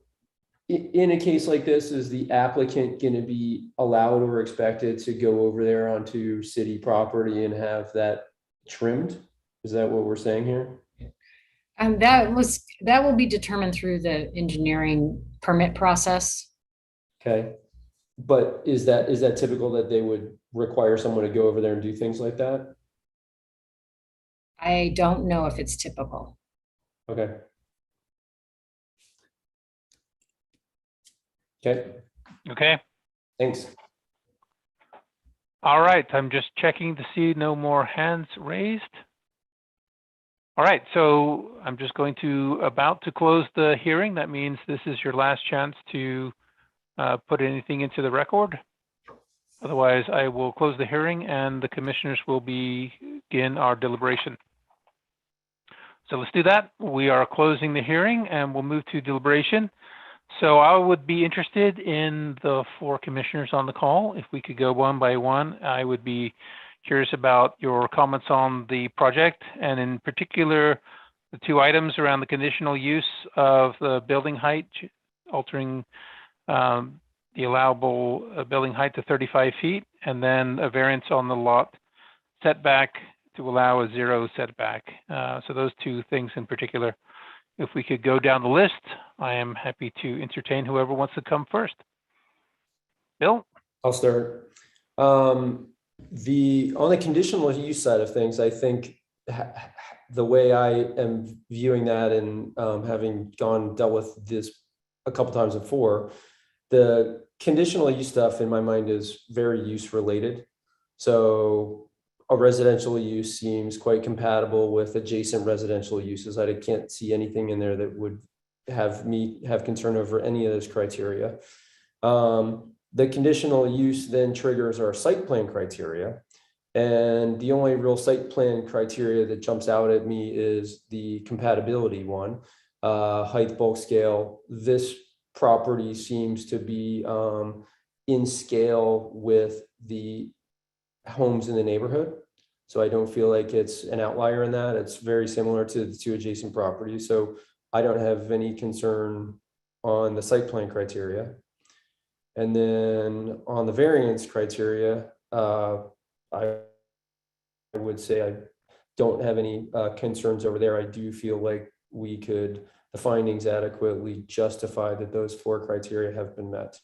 in a case like this, is the applicant going to be allowed or expected to go over there onto city property and have that trimmed? Is that what we're saying here? And that will be determined through the engineering permit process. Okay. But is that typical that they would require someone to go over there and do things like that? I don't know if it's typical. Okay. Okay. Okay. Thanks. All right. I'm just checking to see no more hands raised. All right. So I'm just about to close the hearing. That means this is your last chance to put anything into the record. Otherwise, I will close the hearing and the commissioners will begin our deliberation. So let's do that. We are closing the hearing and we'll move to deliberation. So I would be interested in the 4 commissioners on the call. If we could go one by one, I would be curious about your comments on the project, and in particular, the 2 items around the conditional use of the building height, altering the allowable building height to 35 feet, and then a variance on the lot setback to allow a 0 setback. So those 2 things in particular. If we could go down the list, I am happy to entertain whoever wants to come first. Bill? I'll start. On the conditional use side of things, I think the way I am viewing that, and having dealt with this a couple times before, the conditional use stuff in my mind is very use related. So a residential use seems quite compatible with adjacent residential uses. I can't see anything in there that would have me have concern over any of those criteria. The conditional use then triggers our site plan criteria. And the only real site plan criteria that jumps out at me is the compatibility one, height, bulk scale. This property seems to be in scale with the homes in the neighborhood. So I don't feel like it's an outlier in that. It's very similar to the 2 adjacent properties. So I don't have any concern on the site plan criteria. And then on the variance criteria, I would say I don't have any concerns over there. I do feel like the findings adequately justify that those 4 criteria have been met.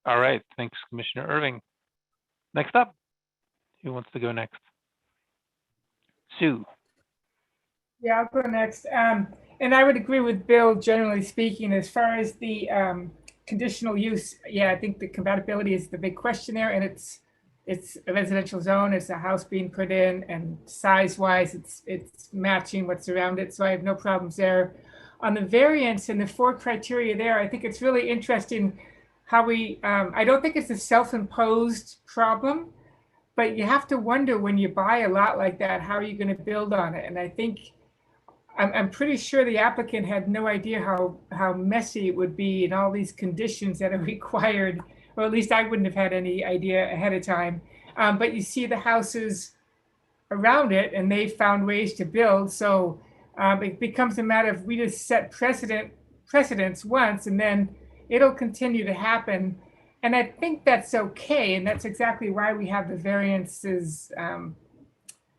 All right. Thanks, Commissioner Irving. Next up, who wants to go next? Sue. Yeah, I'll go next. And I would agree with Bill, generally speaking, as far as the conditional use. Yeah, I think the compatibility is the big question there, and it's a residential zone, it's a house being put in, and size-wise, it's matching what's around it, so I have no problems there. On the variance and the 4 criteria there, I think it's really interesting how we, I don't think it's a self-imposed problem, but you have to wonder when you buy a lot like that, how are you going to build on it? And I think, I'm pretty sure the applicant had no idea how messy it would be and all these conditions that are required, or at least I wouldn't have had any idea ahead of time. But you see the houses around it and they found ways to build. So it becomes a matter of, we just set precedents once and then it'll continue to happen. And I think that's okay, and that's exactly why we have the variances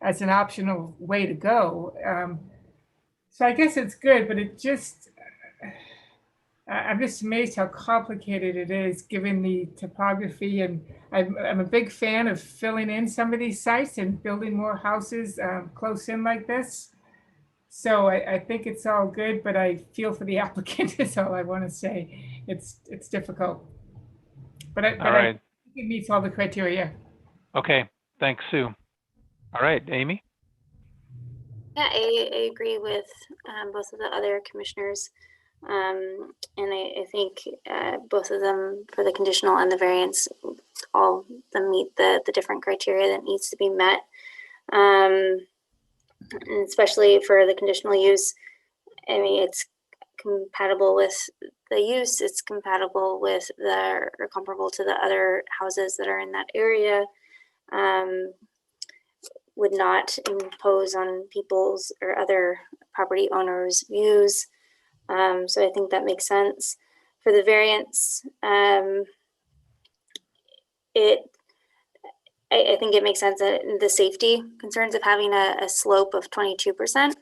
as an optional way to go. So I guess it's good, but it just, I'm just amazed how complicated it is given the topography. And I'm a big fan of filling in some of these sites and building more houses close in like this. So I think it's all good, but I feel for the applicant is all I want to say. It's difficult. But I right. think it meets all the criteria. Okay, thanks, Sue. All right, Amy? Yeah, I agree with both of the other commissioners. And I think both of them, for the conditional and the variance, all of them meet the different criteria that needs to be met. And especially for the conditional use, I mean, it's compatible with the use, it's compatible with or comparable to the other houses that are in that area. Would not impose on people's or other property owners' views. So I think that makes sense. For the variance, I think it makes sense that the safety concerns of having a slope of 22%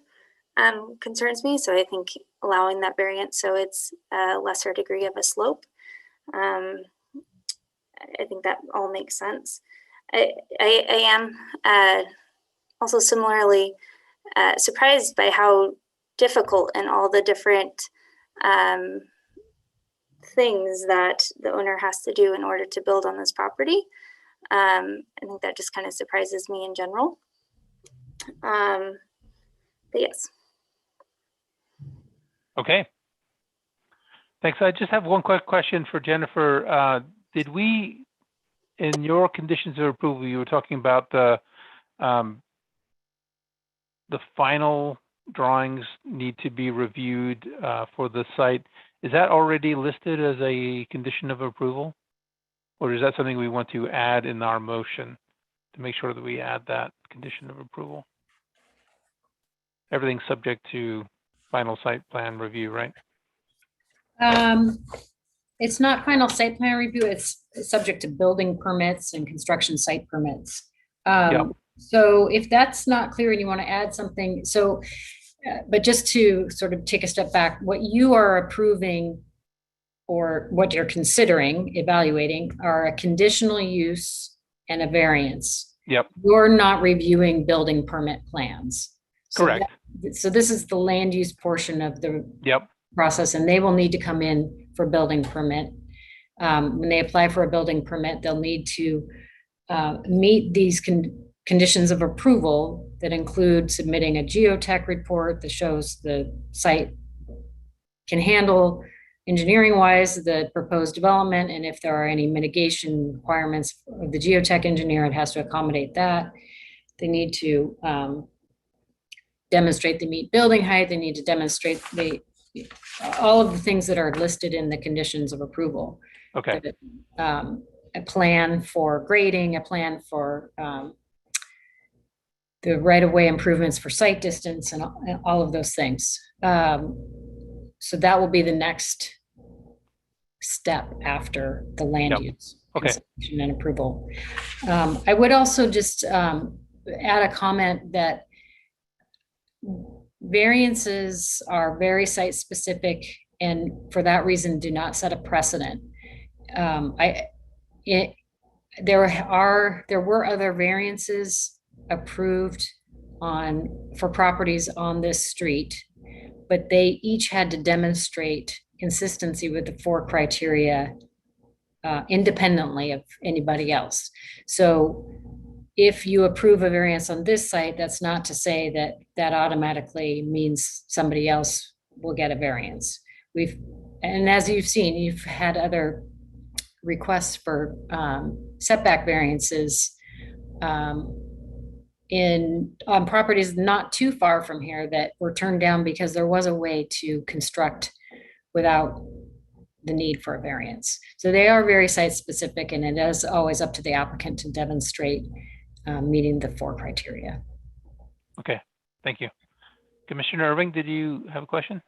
concerns me. So I think allowing that variance so it's a lesser degree of a slope, I think that all makes sense. I am also similarly surprised by how difficult and all the different things that the owner has to do in order to build on this property. I think that just kind of surprises me in general. But yes. Okay. Thanks. I just have one quick question for Jennifer. Did we, in your conditions of approval, you were talking about the final drawings need to be reviewed for the site. Is that already listed as a condition of approval? Or is that something we want to add in our motion to make sure that we add that condition of approval? Everything's subject to final site plan review, right? It's not final site plan review. It's subject to building permits and construction site permits. Yep. So if that's not clear and you want to add something, but just to sort of take a step back, what you are approving or what you're considering evaluating are a conditional use and a variance. Yep. You're not reviewing building permit plans. Correct. So this is the land use portion of the Yep. process, and they will need to come in for building permit. When they apply for a building permit, they'll need to meet these conditions of approval that include submitting a geotech report that shows the site can handle engineering wise the proposed development, and if there are any mitigation requirements of the geotech engineer, it has to accommodate that. They need to demonstrate they meet building height. They need to demonstrate all of the things that are listed in the conditions of approval. Okay. A plan for grading, a plan for the right-of-way improvements for site distance and all of those things. So that will be the next step after the land use. Okay. And approval. I would also just add a comment that variances are very site specific and for that reason do not set a precedent. There were other variances approved for properties on this street, but they each had to demonstrate consistency with the 4 criteria independently of anybody else. So if you approve a variance on this site, that's not to say that that automatically means somebody else will get a variance. And as you've seen, you've had other requests for setback variances on properties not too far from here that were turned down because there was a way to construct without the need for a variance. So they are very site specific, and it is always up to the applicant to demonstrate meeting the 4 criteria. Okay, thank you. Commissioner Irving, did you have a question?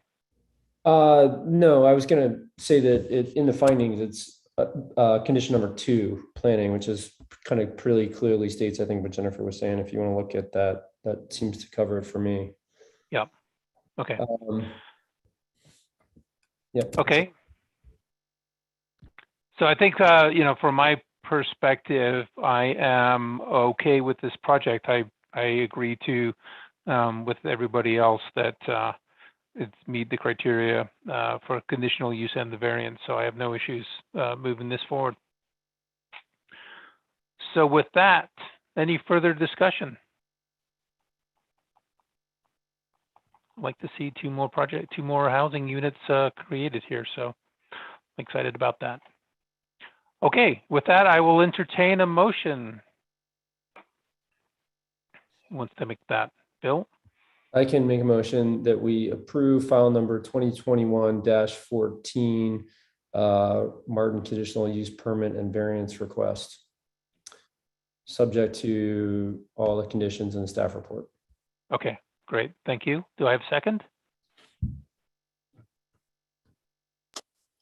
No, I was going to say that in the findings, it's condition number 2, planning, which is kind of pretty clearly states, I think, what Jennifer was saying. If you want to look at that, that seems to cover it for me. Yep. Okay. Yeah. Okay. So I think, from my perspective, I am okay with this project. I agree to, with everybody else that it meet the criteria for conditional use and the variance. So I have no issues moving this forward. So with that, any further discussion? I'd like to see 2 more housing units created here. So I'm excited about that. Okay, with that, I will entertain a motion. Who wants to make that? Bill? I can make a motion that we approve file number 2021-14, Martin conditional use permit and variance request, subject to all the conditions in the staff report. Okay, great. Thank you. Do I have a second?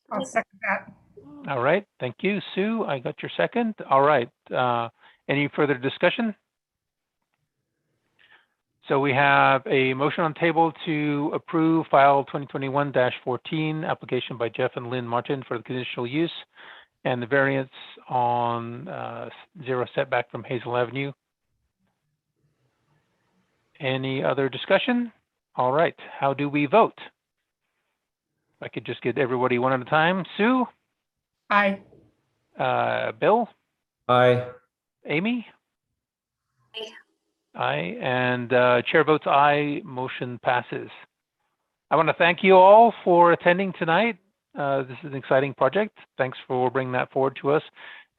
I'll second that. All right. Thank you, Sue. I got your second. All right. Any further discussion? So we have a motion on table to approve file 2021-14 application by Jeff and Lynn Martin for the conditional use and the variance on 0 setback from Hazel Avenue. Any other discussion? All right. How do we vote? If I could just get everybody one at a time. Sue? Aye. Bill? Aye. Amy? Aye. Aye, and chair votes aye, motion passes. I want to thank you all for attending tonight. This is an exciting project. Thanks for bringing that forward to us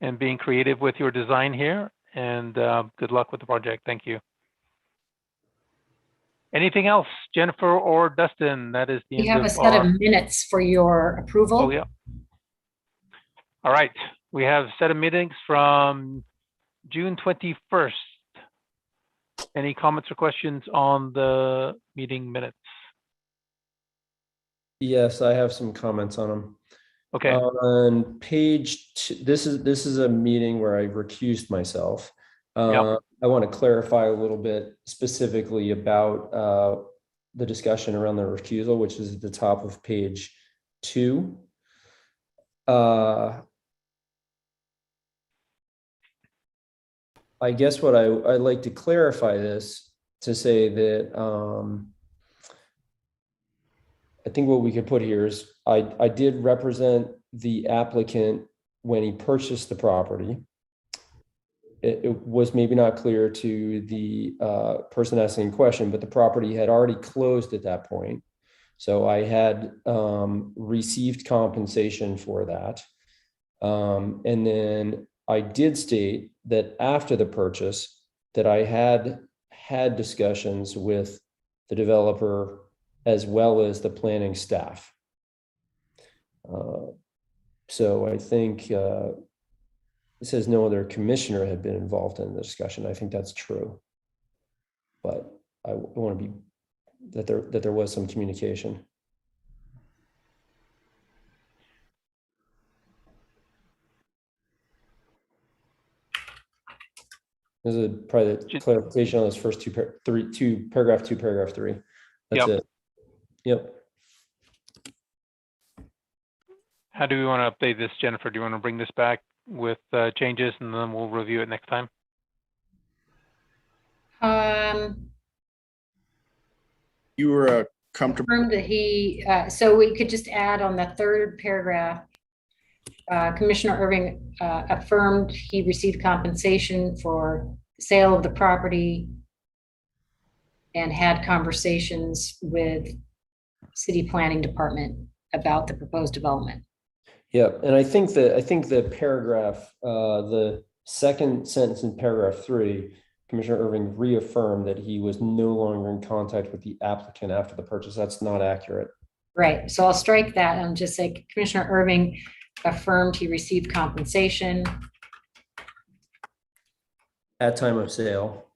and being creative with your design here, and good luck with the project. Thank you. Anything else, Jennifer or Dustin? That is the We end have a of set our... of minutes for your approval. Oh, yeah. All right. We have a set of meetings from June 21st. Any comments or questions on the meeting minutes? Yes, I have some comments on them. Okay. On page 2, this is a meeting where I recused myself. Yep. I want to clarify a little bit specifically about the discussion around the recusal, which is at the top of page 2. I guess what I'd like to clarify this to say that I think what we could put here is I did represent the applicant when he purchased the property. It was maybe not clear to the person asking the question, but the property had already closed at that point. So I had received compensation for that. And then I did state that after the purchase that I had discussions with the developer as well as the planning staff. So I think it says no other commissioner had been involved in the discussion. I think that's true, but I want to be that there was some communication. This is probably the clarification on those first paragraph 2, paragraph 3. That's it. Yep. How do we want to update this, Jennifer? Do you want to bring this back with changes and then we'll review it next time? You were comfortable. Confirmed that he, so we could just add on the 3rd paragraph, Commissioner Irving affirmed he received compensation for the sale of the property and had conversations with City Planning Department about the proposed development. Yeah, and I think the paragraph, the second sentence in paragraph 3, Commissioner Irving reaffirmed that he was no longer in contact with the applicant after the purchase. That's not accurate. Right, so I'll strike that and just say Commissioner Irving affirmed he received compensation At time of sale.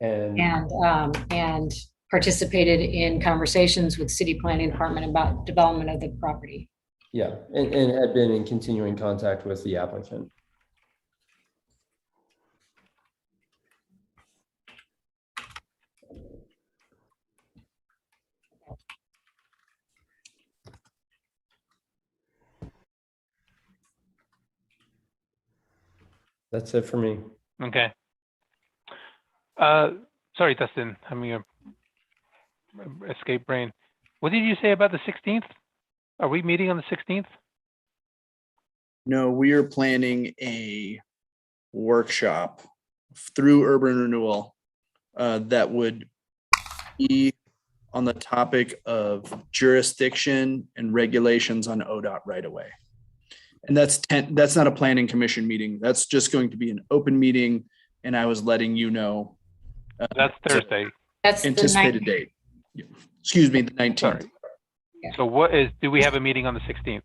and participated in conversations with City Planning Department about development of the property. Yeah, and had been in continuing contact with the applicant. That's it for me. Okay. Sorry, Dustin, I'm your escape brain. What did you say about the 16th? Are we meeting on the 16th? No, we are planning a workshop through Urban Renewal that would be on the topic of jurisdiction and regulations on ODOT right away. And that's not a planning commission meeting. That's just going to be an open meeting. And I was letting you know. That's Thursday. That's the Anticipated 19th. date. Excuse me, the 19th. Sorry. So do we have a meeting on the 16th?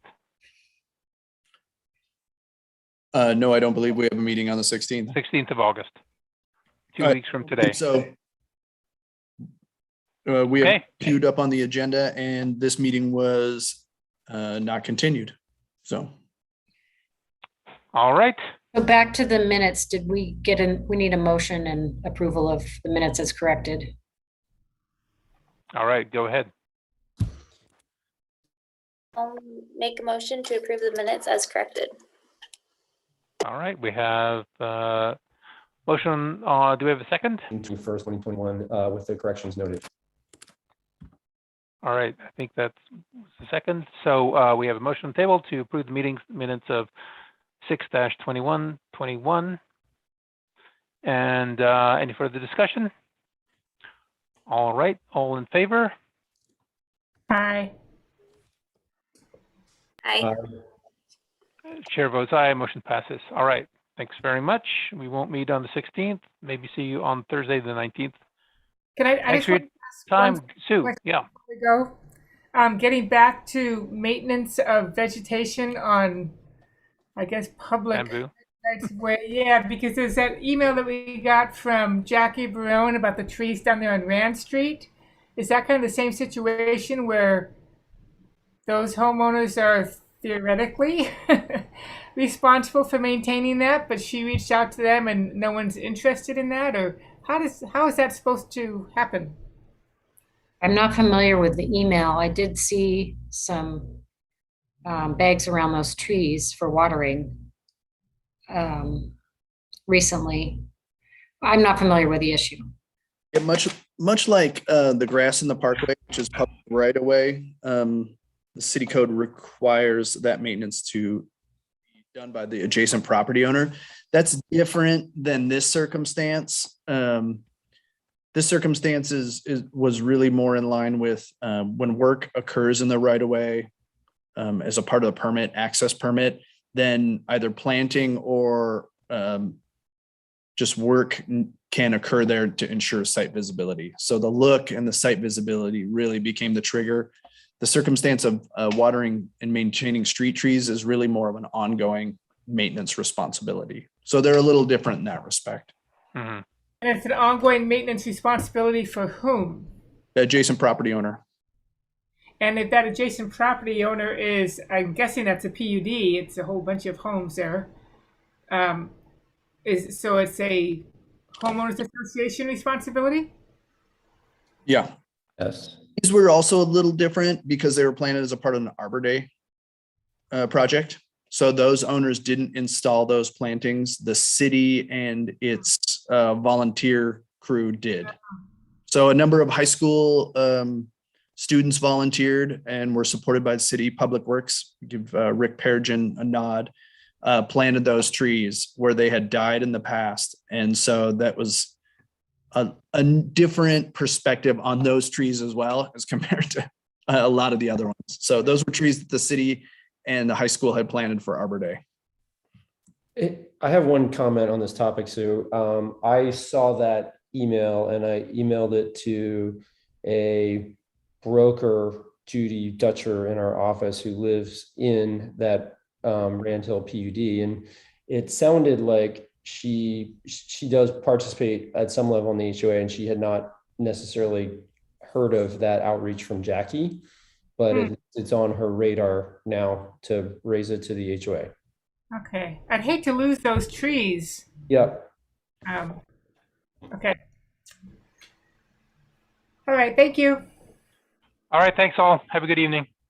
No, I don't believe we have a meeting on the 16th. 16th of August, 2 All right. weeks from today. So we have Okay. queued up on the agenda and this meeting was not continued. So. All right. So back to the minutes, did we we need a motion and approval of the minutes as corrected? All right, go ahead. I'll make a motion to approve the minutes as corrected. All right, we have motion. Do we have a second? 21st, 2021, with the corrections noted. All right, I think that's the second. So we have a motion on the table to approve the meeting minutes of 6-21-21. And any further discussion? All right, all in favor? Aye. Aye. Chair votes aye, motion passes. All right, thanks very much. We won't meet on the 16th. Maybe see you on Thursday, the 19th. Can I Thanks just for your want to ask time, one Sue. question Yeah. before we go? Getting back to maintenance of vegetation on, I guess, public Bamboo. rights of way. Yeah, because there's that email that we got from Jackie Barone about the trees down there on Rand Street. Is that kind of the same situation where those homeowners are theoretically responsible for maintaining that, but she reached out to them and no one's interested in that? Or how is that supposed to happen? I'm not familiar with the email. I did see some bags around those trees for watering recently. I'm not familiar with the issue. Yeah, much like the grass in the parkway, which is public right away, the city code requires that maintenance to be done by the adjacent property owner. That's different than this circumstance. This circumstance was really more in line with when work occurs in the right of way as a part of the permit, access permit, then either planting or just work can occur there to ensure site visibility. So the look and the site visibility really became the trigger. The circumstance of watering and maintaining street trees is really more of an ongoing maintenance responsibility. So they're a little different in that respect. Mm-hmm. And it's an ongoing maintenance responsibility for whom? The adjacent property owner. And if that adjacent property owner is, I'm guessing that's a PUD, it's a whole bunch of homes there. So it's a homeowners association responsibility? Yeah. Yes. These were also a little different because they were planted as a part of an Arbor Day project. So those owners didn't install those plantings. The city and its volunteer crew did. So a number of high school students volunteered and were supported by the city public works. Give Rick Perigin a nod. Planted those trees where they had died in the past. And so that was a different perspective on those trees as well as compared to a lot of the other ones. So those were trees that the city and the high school had planted for Arbor Day. I have one comment on this topic, Sue. I saw that email and I emailed it to a broker, Judy Dutcher, in our office who lives in that Rand Hill PUD. And it sounded like she does participate at some level in the HOA, and she had not necessarily heard of that outreach from Jackie. but it's on her radar now to raise it to the HOA. Okay. I'd hate to lose those trees. Yep. Okay. All right. Thank you. All right, thanks all. Have a good evening.